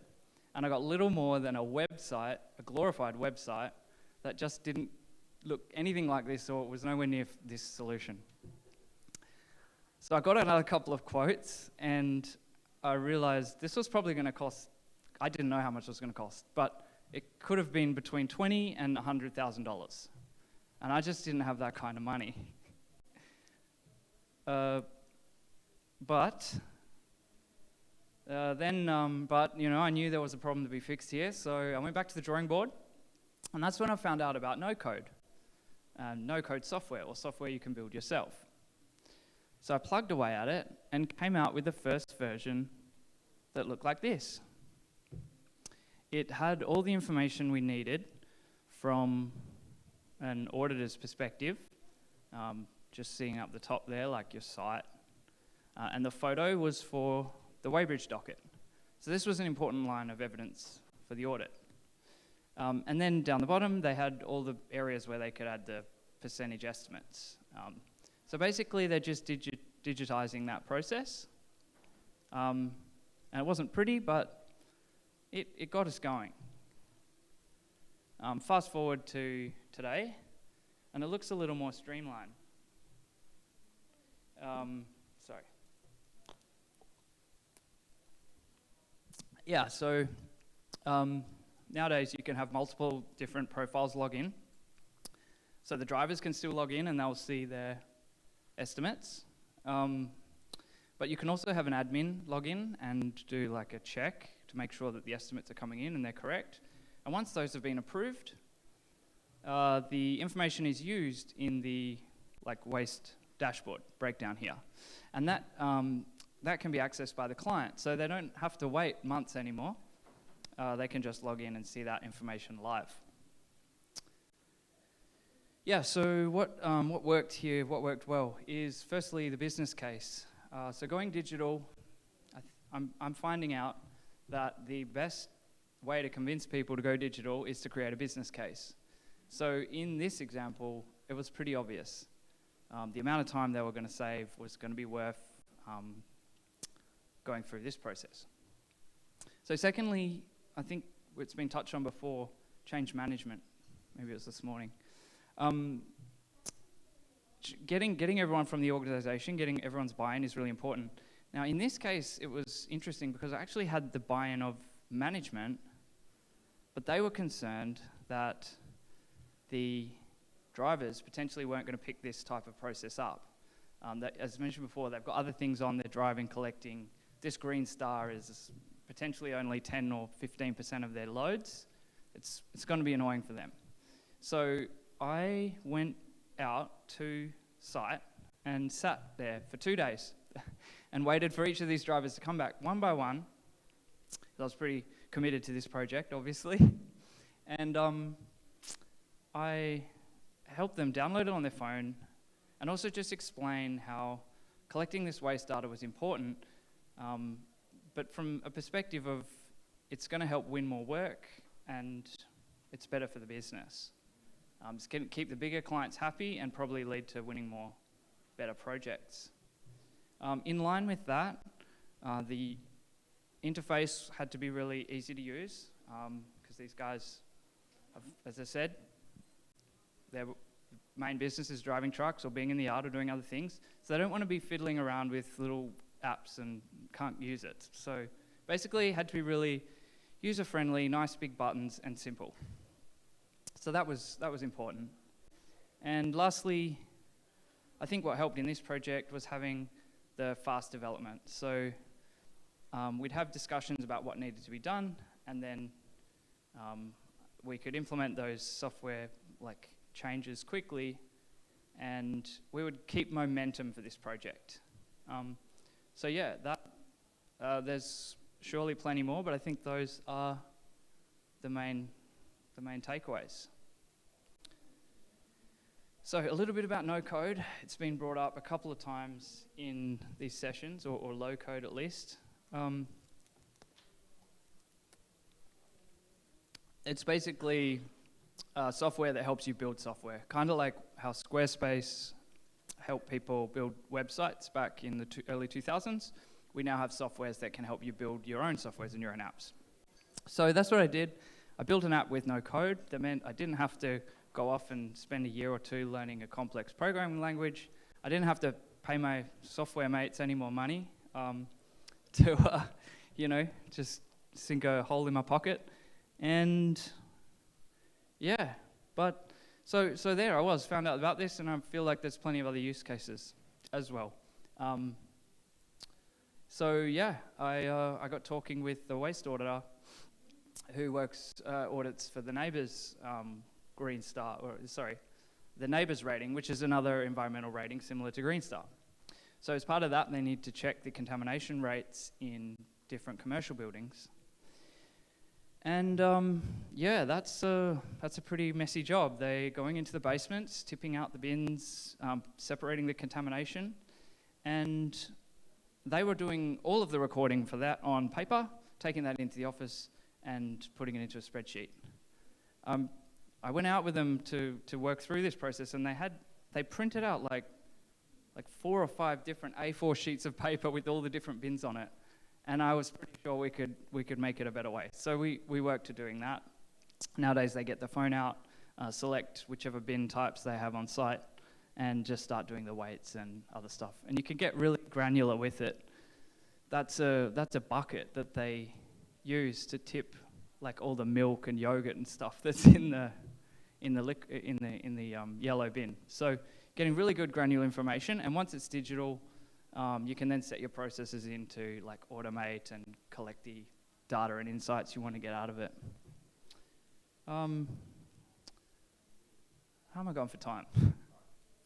[SPEAKER 8] and I got little more than a website, a glorified website, that just didn't look anything like this, or it was nowhere near this solution. So I got another couple of quotes, and I realized this was probably going to cost, I didn't know how much it was going to cost, but it could have been between $20,000 and $100,000. And I just didn't have that kind of money. But you know, I knew there was a problem to be fixed here, so I went back to the drawing board, and that's when I found out about no-code, no-code software, or software you can build yourself. So I plugged away at it and came out with the first version that looked like this. It had all the information we needed from an auditor's perspective, just seeing up the top there, like your site, and the photo was for the weighbridge docket. So this was an important line of evidence for the audit. And then down the bottom, they had all the areas where they could add the percentage estimates. So basically, they're just digitizing that process. And it wasn't pretty, but it got us going. Fast forward to today, and it looks a little more streamlined. Sorry. Yeah, so nowadays you can have multiple different profiles log in. So the drivers can still log in and they'll see their estimates. But you can also have an admin log in and do like a check to make sure that the estimates are coming in and they're correct. And once those have been approved, the information is used in the waste dashboard breakdown here. And that can be accessed by the client. So they don't have to wait months anymore. They can just log in and see that information live. Yeah, so what worked here, what worked well, is firstly the business case. So going digital, I'm finding out that the best way to convince people to go digital is to create a business case. So in this example, it was pretty obvious. The amount of time they were going to save was going to be worth going through this process. So secondly, I think it's been touched on before, change management. Maybe it was this morning. Getting everyone from the organization, getting everyone's buy-in is really important. Now, in this case, it was interesting because I actually had the buy-in of management, but they were concerned that the drivers potentially weren't going to pick this type of process up. That, as mentioned before, they've got other things on, they're driving, collecting, this green star is potentially only 10 or 15% of their loads, it's going to be annoying for them. So I went out to site and sat there for 2 days and waited for each of these drivers to come back one by one. I was pretty committed to this project, obviously. And I helped them download it on their phone and also just explain how collecting this waste data was important, but from a perspective of it's going to help win more work and it's better for the business. It's going to keep the bigger clients happy and probably lead to winning more better projects. In line with that, the interface had to be really easy to use because these guys, as I said, their main business is driving trucks or being in the yard or doing other things. So they don't want to be fiddling around with little apps and can't use it. So basically it had to be really user-friendly, nice big buttons and simple. So that was important. And lastly, I think what helped in this project was having the fast development. So we'd have discussions about what needed to be done, and then we could implement those software changes quickly, and we would keep momentum for this project. So yeah, there's surely plenty more, but I think those are the main takeaways. So a little bit about no code. It's been brought up a couple of times in these sessions, or low code at least. It's basically software that helps you build software, kind of like how Squarespace helped people build websites back in the early 2000s. We now have softwares that can help you build your own softwares and your own apps. So that's what I did. I built an app with no code. That meant I didn't have to go off and spend a year or two learning a complex programming language. I didn't have to pay my software mates any more money to, just sink a hole in my pocket. And yeah, but so there I was, found out about this, and I feel like there's plenty of other use cases as well. So yeah, I got talking with the waste auditor who works audits for the neighbours Green Star, the neighbours rating, which is another environmental rating similar to Green Star. So as part of that, they need to check the contamination rates in different commercial buildings. And yeah, that's a pretty messy job. They're going into the basements, tipping out the bins, separating the contamination, and they were doing all of the recording for that on paper, taking that into the office and putting it into a spreadsheet. I went out with them to work through this process, and they printed out like 4 or 5 different A4 sheets of paper with all the different bins on it. And I was pretty sure we could make it a better way. So we worked to doing that. Nowadays they get the phone out, select whichever bin types they have on site, and just start doing the weights and other stuff. And you can get really granular with it. That's a bucket that they use to tip all the milk and yogurt and stuff that's in the yellow bin. So getting really good granular information, and once it's digital, you can then set your processes in to automate and collect the data and insights you want to get out of it. How am I going for time?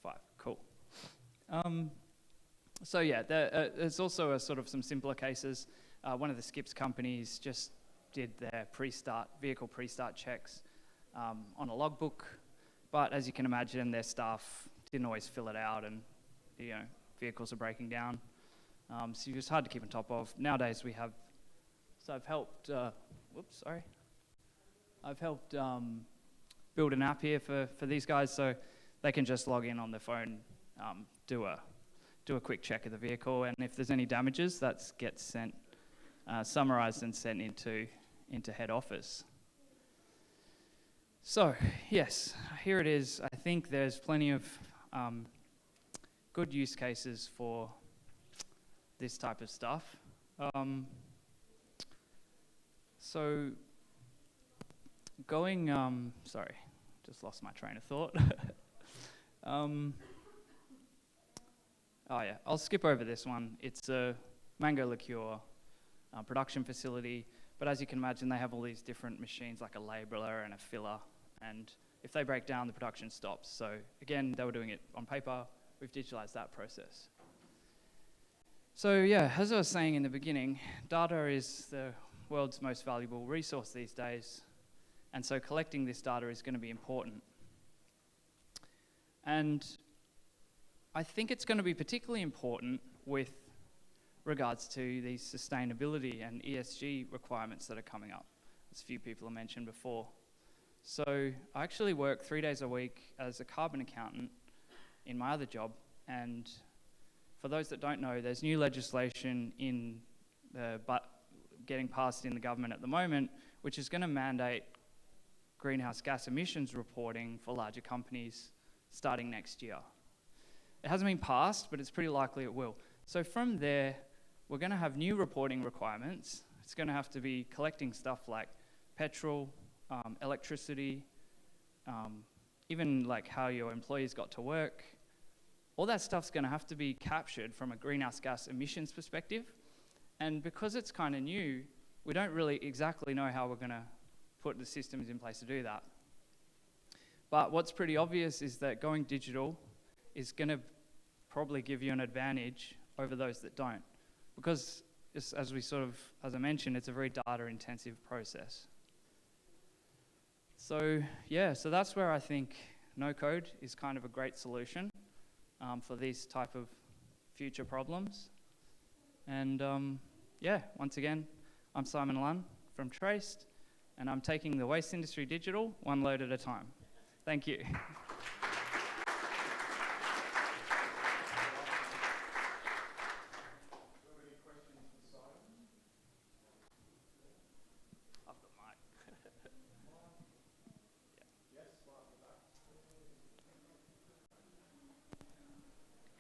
[SPEAKER 8] 5, cool. So yeah, there's also a sort of some simpler cases. One of the skips companies just did their vehicle pre-start checks on a logbook, but as you can imagine, their staff didn't always fill it out, and vehicles are breaking down. So it's hard to keep on top of. Nowadays I've helped, I've helped build an app here for these guys, so they can just log in on their phone, do a quick check of the vehicle, and if there's any damages, that gets sent, summarized and sent into head office. So yes, here it is. I think there's plenty of good use cases for this type of stuff. So going, sorry, just lost my train of thought. Oh yeah, I'll skip over this one. It's mango liqueur production facility. But as you can imagine, they have all these different machines like a labeler and a filler. And if they break down, the production stops. So again, they were doing it on paper. We've digitalized that process. So yeah, as I was saying in the beginning, data is the world's most valuable resource these days. And so collecting this data is going to be important. And I think it's going to be particularly important with regards to these sustainability and ESG requirements that are coming up, as a few people have mentioned before. So I actually work 3 days a week as a carbon accountant in my other job, and for those that don't know, there's new legislation getting passed in the government at the moment, which is going to mandate greenhouse gas emissions reporting for larger companies starting next year. It hasn't been passed, but it's pretty likely it will. So from there, we're going to have new reporting requirements. It's going to have to be collecting stuff like petrol, electricity, even like how your employees got to work. All that stuff's going to have to be captured from a greenhouse gas emissions perspective. And because it's kind of new, we don't really exactly know how we're going to put the systems in place to do that. But what's pretty obvious is that going digital is going to probably give you an advantage over those that don't. Because as I mentioned, it's a very data-intensive process. So yeah, so that's where I think no-code is kind of a great solution for these type of future problems. And yeah, once again, I'm Simon Lunn from Traste, and I'm taking the waste industry digital one load at a time. Thank you.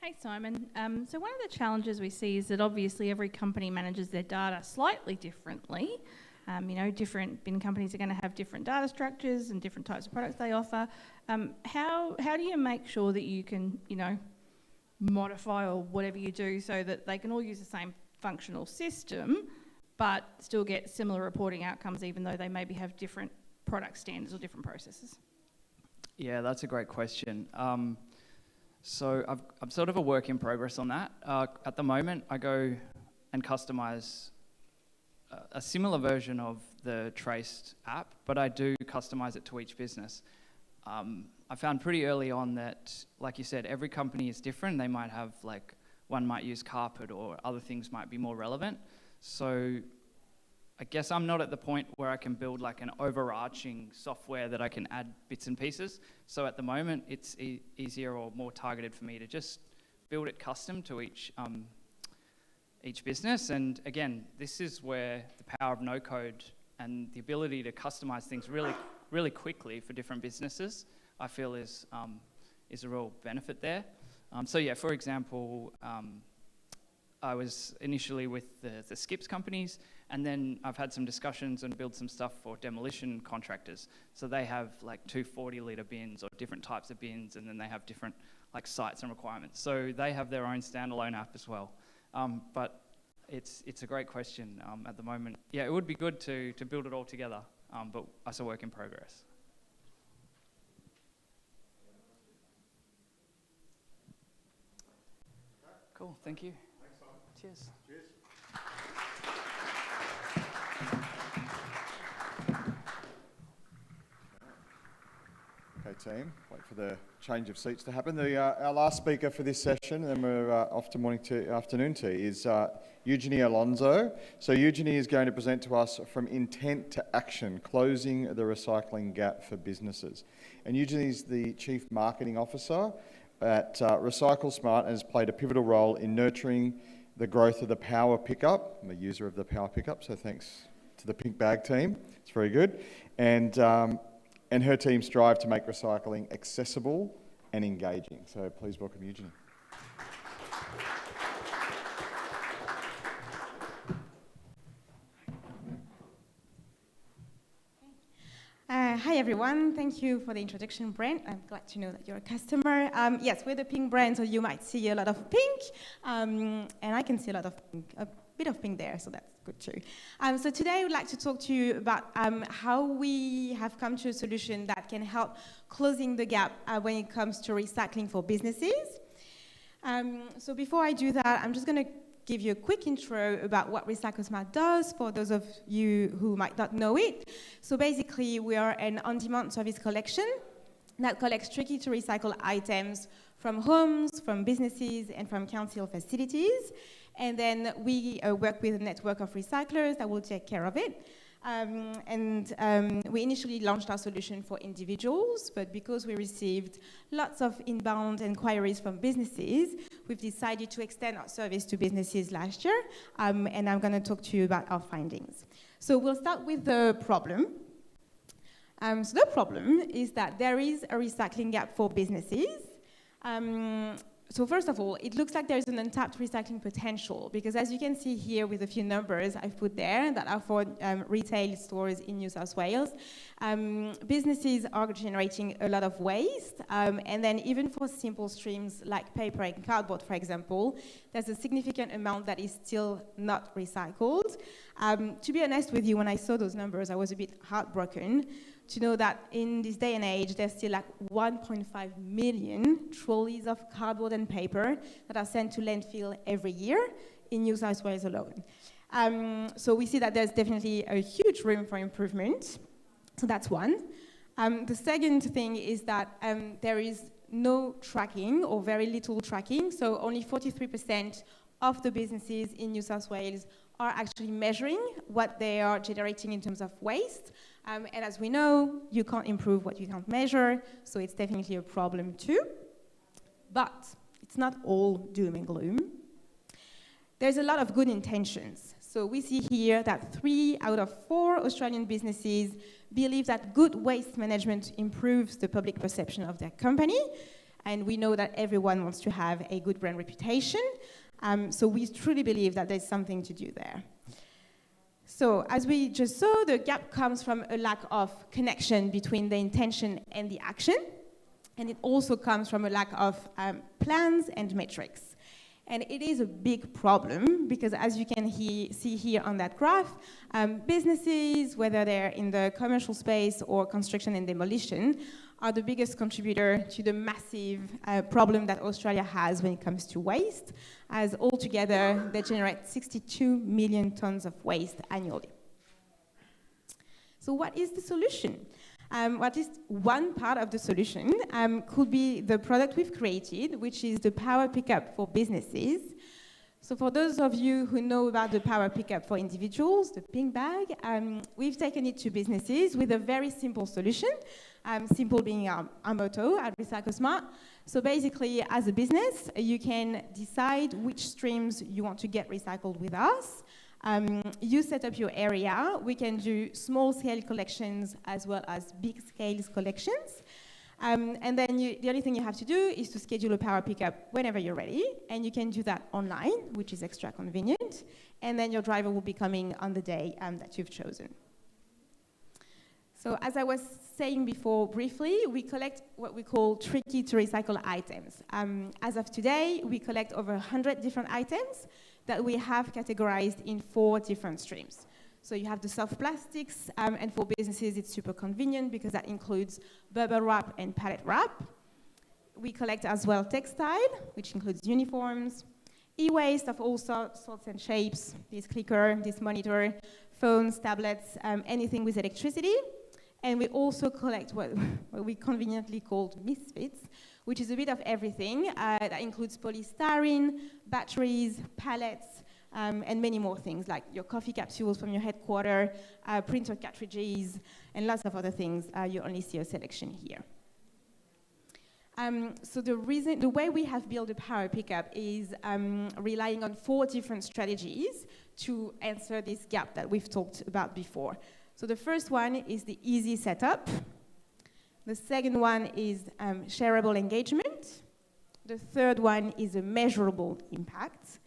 [SPEAKER 9] Hey Simon, so one of the challenges we see is that obviously every company manages their data slightly differently. Different bin companies are going to have different data structures and different types of products they offer. How do you make sure that you can, modify or whatever you do so that they can all use the same functional system but still get similar reporting outcomes even though they maybe have different product standards or different processes?
[SPEAKER 8] Yeah, that's a great question. So I'm sort of a work in progress on that. At the moment, I go and customize a similar version of the Traste app, but I do customize it to each business. I found pretty early on that, like you said, every company is different. They might have one might use carpet or other things might be more relevant. So I guess I'm not at the point where I can build an overarching software that I can add bits and pieces. So at the moment, it's easier or more targeted for me to just build it custom to each business. And again, this is where the power of no code and the ability to customize things really, really quickly for different businesses, I feel is a real benefit there. So yeah, for example, I was initially with the skips companies, and then I've had some discussions and built some stuff for demolition contractors. So they have 2 40-litre bins or different types of bins, and then they have different sites and requirements. So they have their own standalone app as well. But it's a great question at the moment. Yeah, it would be good to build it all together, but that's a work in progress. Cool, thank you.
[SPEAKER 1] Thanks, Simon.
[SPEAKER 8] Cheers.
[SPEAKER 1] Cheers. Okay, team, wait for the change of seats to happen. Our last speaker for this session, and then we're off to afternoon tea, is Eugenie Alonzo. So Eugenie is going to present to us from intent to action, closing the recycling gap for businesses. And Eugenie is the Chief Marketing Officer at RecycleSmart and has played a pivotal role in nurturing the growth of the Power Pickup. I'm a user of the Power Pickup, so thanks to the Pink Bag team. It's very good. And her team strive to make recycling accessible and engaging. So please welcome Eugenie.
[SPEAKER 10] Hi everyone, thank you for the introduction, Brent. I'm glad to know that you're a customer. Yes, we're the pink brand, so you might see a lot of pink, and I can see a lot of pink. bit of pink there, so that's good too. So today I would like to talk to you about how we have come to a solution that can help closing the gap when it comes to recycling for businesses. So before I do that, I'm just going to give you a quick intro about what RecycleSmart does for those of you who might not know it. So basically, we are an on-demand service collection that collects tricky to recycle items from homes, from businesses, and from council facilities. And then we work with a network of recyclers that will take care of it. We initially launched our solution for individuals, but because we received lots of inbound inquiries from businesses, we've decided to extend our service to businesses last year, and I'm going to talk to you about our findings. So we'll start with the problem. So the problem is that there is a recycling gap for businesses. So first of all, it looks like there's an untapped recycling potential, because as you can see here with a few numbers I've put there that are for retail stores in New South Wales, businesses are generating a lot of waste, and then even for simple streams like paper and cardboard, for example, there's a significant amount that is still not recycled. To be honest with you, when I saw those numbers, I was a bit heartbroken to know that in this day and age, there's still like 1.5 million trolleys of cardboard and paper that are sent to landfill every year in New South Wales alone. So we see that there's definitely a huge room for improvement. So that's one. The second thing is that there is no tracking or very little tracking. So only 43% of the businesses in New South Wales are actually measuring what they are generating in terms of waste. And as we know, you can't improve what you can't measure, so it's definitely a problem too. But it's not all doom and gloom. There's a lot of good intentions. So we see here that 3 out of 4 Australian businesses believe that good waste management improves the public perception of their company. And we know that everyone wants to have a good brand reputation. So we truly believe that there's something to do there. So as we just saw, the gap comes from a lack of connection between the intention and the action. And it also comes from a lack of plans and metrics. And it is a big problem because, as you can see here on that graph, businesses, whether they're in the commercial space or construction and demolition, are the biggest contributor to the massive problem that Australia has when it comes to waste, as altogether they generate 62 million tons of waste annually. So what is the solution? What is one part of the solution could be the product we've created, which is the power pickup for businesses. So for those of you who know about the power pickup for individuals, the pink bag, we've taken it to businesses with a very simple solution, simple being our motto at RecycleSmart. So basically, as a business, you can decide which streams you want to get recycled with us. You set up your area. We can do small-scale collections as well as big-scale collections. And then the only thing you have to do is to schedule a power pickup whenever you're ready, and you can do that online, which is extra convenient, and then your driver will be coming on the day that you've chosen. So as I was saying before briefly, we collect what we call tricky to recycle items. As of today, we collect over 100 different items that we have categorized in 4 different streams. So you have the soft plastics, and for businesses it's super convenient because that includes bubble wrap and pallet wrap. We collect as well textile, which includes uniforms, e-waste of all sorts and shapes, this clicker, this monitor, phones, tablets, anything with electricity. And we also collect what we conveniently called misfits, which is a bit of everything. That includes polystyrene, batteries, pallets, and many more things, like your coffee capsules from your headquarters, printer cartridges, and lots of other things. You only see a selection here. So the way we have built a power pickup is relying on 4 different strategies to answer this gap that we've talked about before. So the first one is the easy setup. The second one is shareable engagement. The third one is a measurable impact.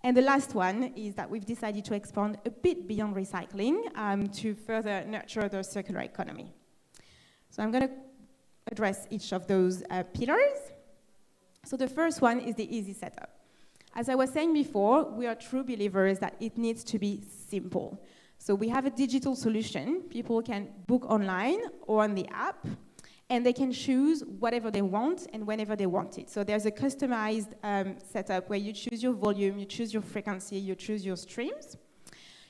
[SPEAKER 10] And the last one is that we've decided to expand a bit beyond recycling to further nurture the circular economy. So I'm going to address each of those pillars. So the first one is the easy setup. As I was saying before, we are true believers that it needs to be simple. So we have a digital solution. People can book online or on the app, and they can choose whatever they want and whenever they want it. So there's a customized setup where you choose your volume, you choose your frequency, you choose your streams.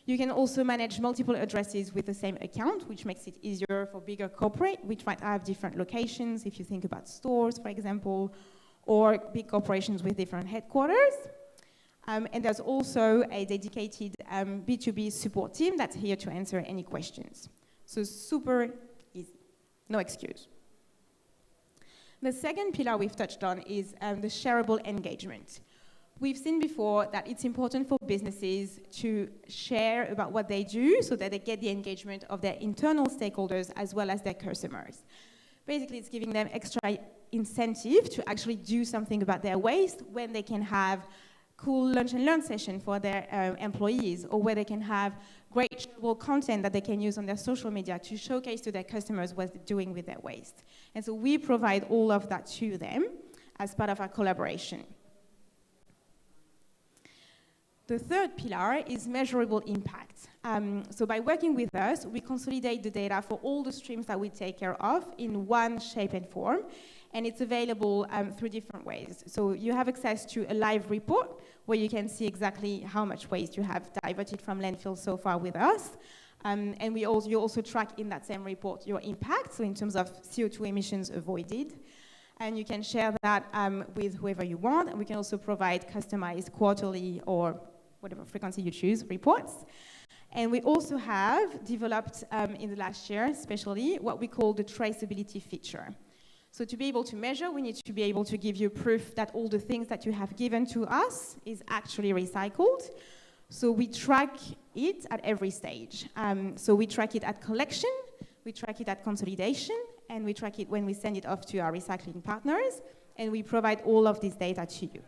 [SPEAKER 10] You can also manage multiple addresses with the same account, which makes it easier for bigger corporate, which might have different locations, if you think about stores, for example, or big corporations with different headquarters. And there's also a dedicated B2B support team that's here to answer any questions. So super easy, no excuse. The second pillar we've touched on is the shareable engagement. We've seen before that it's important for businesses to share about what they do so that they get the engagement of their internal stakeholders as well as their customers. Basically, it's giving them extra incentive to actually do something about their waste when they can have cool lunch and learn session for their employees, or where they can have great shareable content that they can use on their social media to showcase to their customers what they're doing with their waste. And so we provide all of that to them as part of our collaboration. The third pillar is measurable impact. So by working with us, we consolidate the data for all the streams that we take care of in one shape and form, and it's available through different ways. So you have access to a live report where you can see exactly how much waste you have diverted from landfill so far with us. And you also track in that same report your impact, so in terms of CO2 emissions avoided. And you can share that with whoever you want, and we can also provide customized quarterly or whatever frequency you choose reports. And we also have developed in the last year, especially, what we call the traceability feature. So to be able to measure, we need to be able to give you proof that all the things that you have given to us is actually recycled. So we track it at every stage. So we track it at collection, we track it at consolidation, and we track it when we send it off to our recycling partners, and we provide all of this data to you.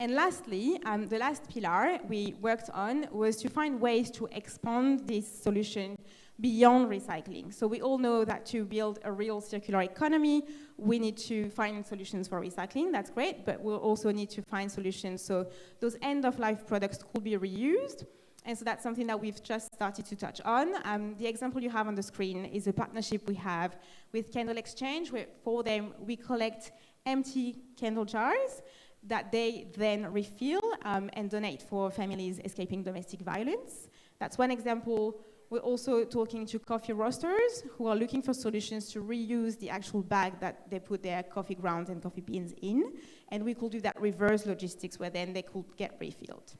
[SPEAKER 10] And lastly, the last pillar we worked on was to find ways to expand this solution beyond recycling. So we all know that to build a real circular economy, we need to find solutions for recycling. That's great, but we'll also need to find solutions so those end-of-life products could be reused. And so that's something that we've just started to touch on. The example you have on the screen is a partnership we have with Candle Exchange, where for them we collect empty candle jars that they then refill and donate for families escaping domestic violence. That's one example. We're also talking to coffee roasters who are looking for solutions to reuse the actual bag that they put their coffee grounds and coffee beans in, and we could do that reverse logistics where then they could get refilled.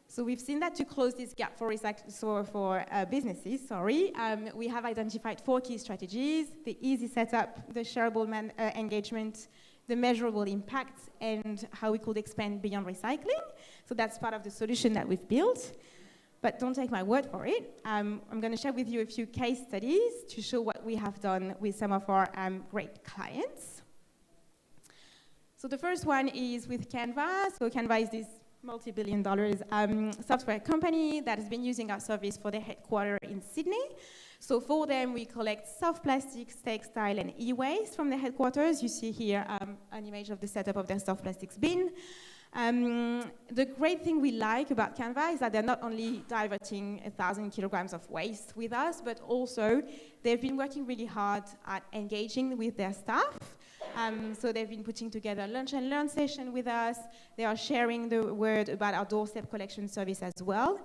[SPEAKER 10] So we've seen that to close this gap for businesses, we have identified 4 key strategies: the easy setup, the shareable engagement, the measurable impact, and how we could expand beyond recycling. So that's part of the solution that we've built. But don't take my word for it. I'm going to share with you a few case studies to show what we have done with some of our great clients. So the first one is with Canva. So Canva is this multi-billion-dollar software company that has been using our service for their headquarters in Sydney. So for them, we collect soft plastics, textile, and e-waste from their headquarters. You see here an image of the setup of their soft plastics bin. The great thing we like about Canva is that they're not only diverting 1,000 kilograms of waste with us, but also they've been working really hard at engaging with their staff. So they've been putting together a lunch and learn session with us. They are sharing the word about our doorstep collection service as well.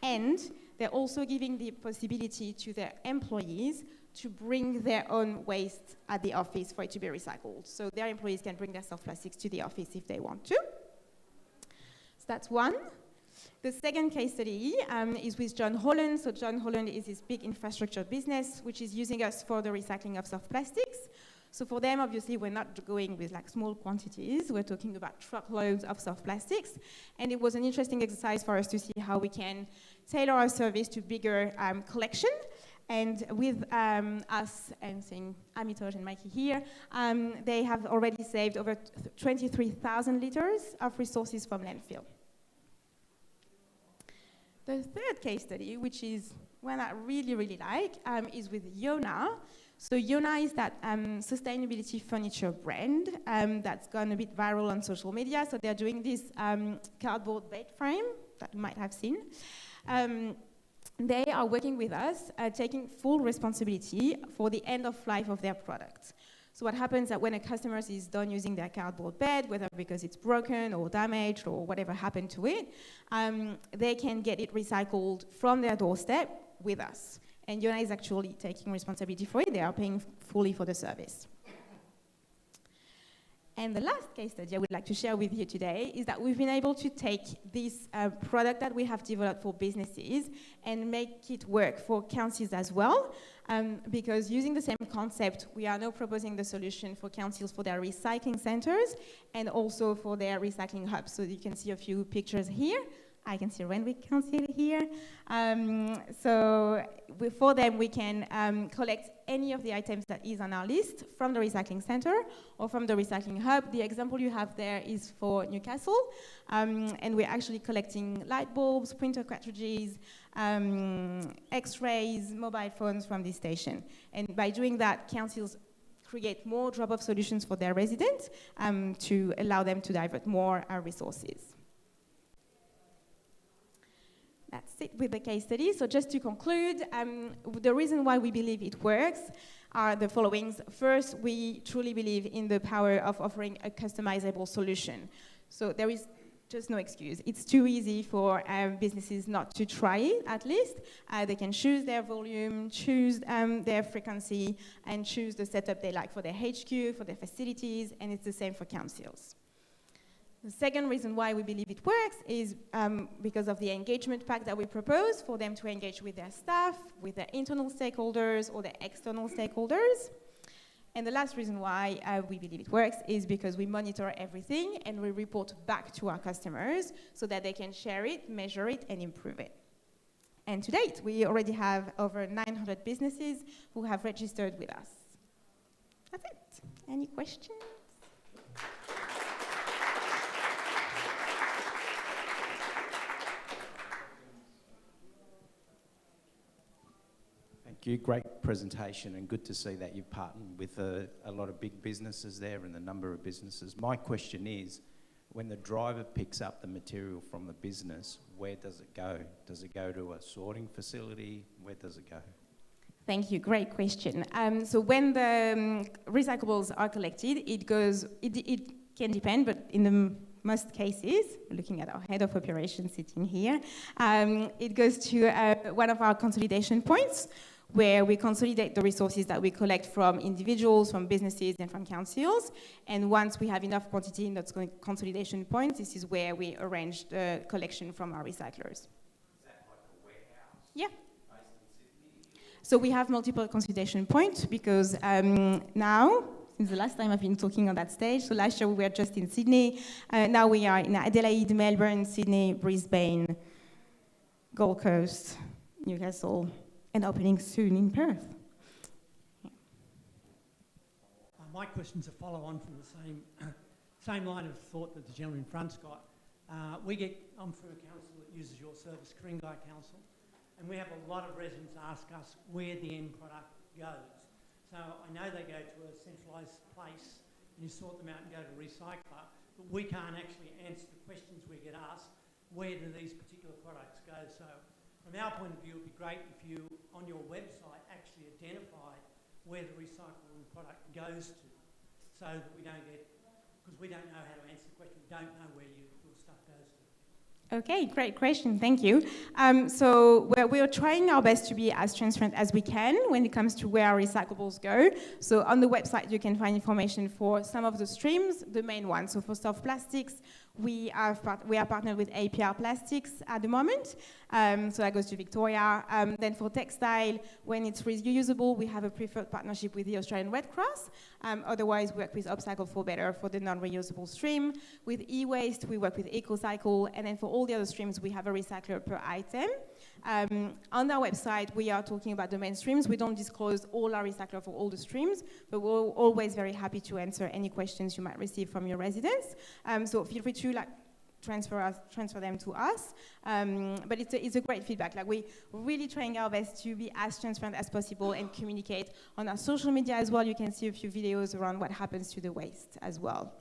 [SPEAKER 10] And they're also giving the possibility to their employees to bring their own waste at the office for it to be recycled. So their employees can bring their soft plastics to the office if they want to. So that's one. The second case study is with John Holland. So John Holland is this big infrastructure business which is using us for the recycling of soft plastics. So for them, obviously, we're not going with like small quantities. We're talking about truckloads of soft plastics. And it was an interesting exercise for us to see how we can tailor our service to bigger collection. And with us, and seeing Amitoj and Mikey here, they have already saved over 23,000 liters of resources from landfill. The third case study, which is one I really, really like, is with Yona. So Yona is that sustainability furniture brand that's gone a bit viral on social media. So they're doing this cardboard bed frame that you might have seen. They are working with us, taking full responsibility for the end of life of their products. So what happens is that when a customer is done using their cardboard bed, whether because it's broken or damaged or whatever happened to it, they can get it recycled from their doorstep with us. And Yona is actually taking responsibility for it. They are paying fully for the service. And the last case study I would like to share with you today is that we've been able to take this product that we have developed for businesses and make it work for councils as well. Because using the same concept, we are now proposing the solution for councils for their recycling centers and also for their recycling hubs. So you can see a few pictures here. I can see Renwick Council here. For them, we can collect any of the items that is on our list from the recycling center or from the recycling hub. The example you have there is for Newcastle, and we're actually collecting light bulbs, printer cartridges, X-rays, mobile phones from this station. And by doing that, councils create more drop-off solutions for their residents to allow them to divert more resources. That's it with the case study. So just to conclude, the reason why we believe it works are the followings. First, we truly believe in the power of offering a customizable solution. So there is just no excuse. It's too easy for businesses not to try it, at least. They can choose their volume, choose their frequency, and choose the setup they like for their HQ, for their facilities, and it's the same for councils. The second reason why we believe it works is because of the engagement pack that we propose for them to engage with their staff, with their internal stakeholders, or their external stakeholders. And the last reason why we believe it works is because we monitor everything and we report back to our customers so that they can share it, measure it, and improve it. And to date, we already have over 900 businesses who have registered with us. That's it. Any questions?
[SPEAKER 11] Thank you. Great presentation, and good to see that you've partnered with a lot of big businesses there and a number of businesses. My question is, when the driver picks up the material from the business, where does it go? Does it go to a sorting facility? Where does it go?
[SPEAKER 10] Thank you. Great question. So when the recyclables are collected, it can depend, but in the most cases, looking at our head of operations sitting here, it goes to one of our consolidation points, where we consolidate the resources that we collect from individuals, from businesses, and from councils. And once we have enough quantity in those consolidation points, this is where we arrange the collection from our recyclers.
[SPEAKER 11] Is that like a warehouse?
[SPEAKER 10] Yeah.
[SPEAKER 11] Based in Sydney?
[SPEAKER 10] So we have multiple consolidation points because now, since the last time I've been talking on that stage, so last year we were just in Sydney, now we are in Adelaide, Melbourne, Sydney, Brisbane, Gold Coast, Newcastle, and opening soon in Perth.
[SPEAKER 12] My question's a follow-on from the same line of thought that the gentleman in front's got. I'm from a council that uses your service, Ku-ring-gai Council, and we have a lot of residents ask us where the end product goes. So I know they go to a centralised place and you sort them out and go to a recycler, but we can't actually answer the questions we get asked, where do these particular products go? So from our point of view, it would be great if you, on your website, actually identified where the recyclable product goes to, so that we don't get, because we don't know how to answer the question, we don't know where your stuff goes to.
[SPEAKER 10] Okay, great question, thank you. So we're trying our best to be as transparent as we can when it comes to where our recyclables go. So on the website, you can find information for some of the streams, the main ones. So for soft plastics, we are partnered with APR Plastics at the moment. So that goes to Victoria. Then for textile, when it's reusable, we have a preferred partnership with the Australian Red Cross. Otherwise, we work with Upcycle for Better for the non-reusable stream. With e-waste, we work with EcoCycle. And then for all the other streams, we have a recycler per item. On our website, we are talking about the main streams. We don't disclose all our recyclers for all the streams, but we're always very happy to answer any questions you might receive from your residents. So feel free to transfer them to us. But it's a great feedback. Like, we're really trying our best to be as transparent as possible and communicate on our social media as well. You can see a few videos around what happens to the waste as well.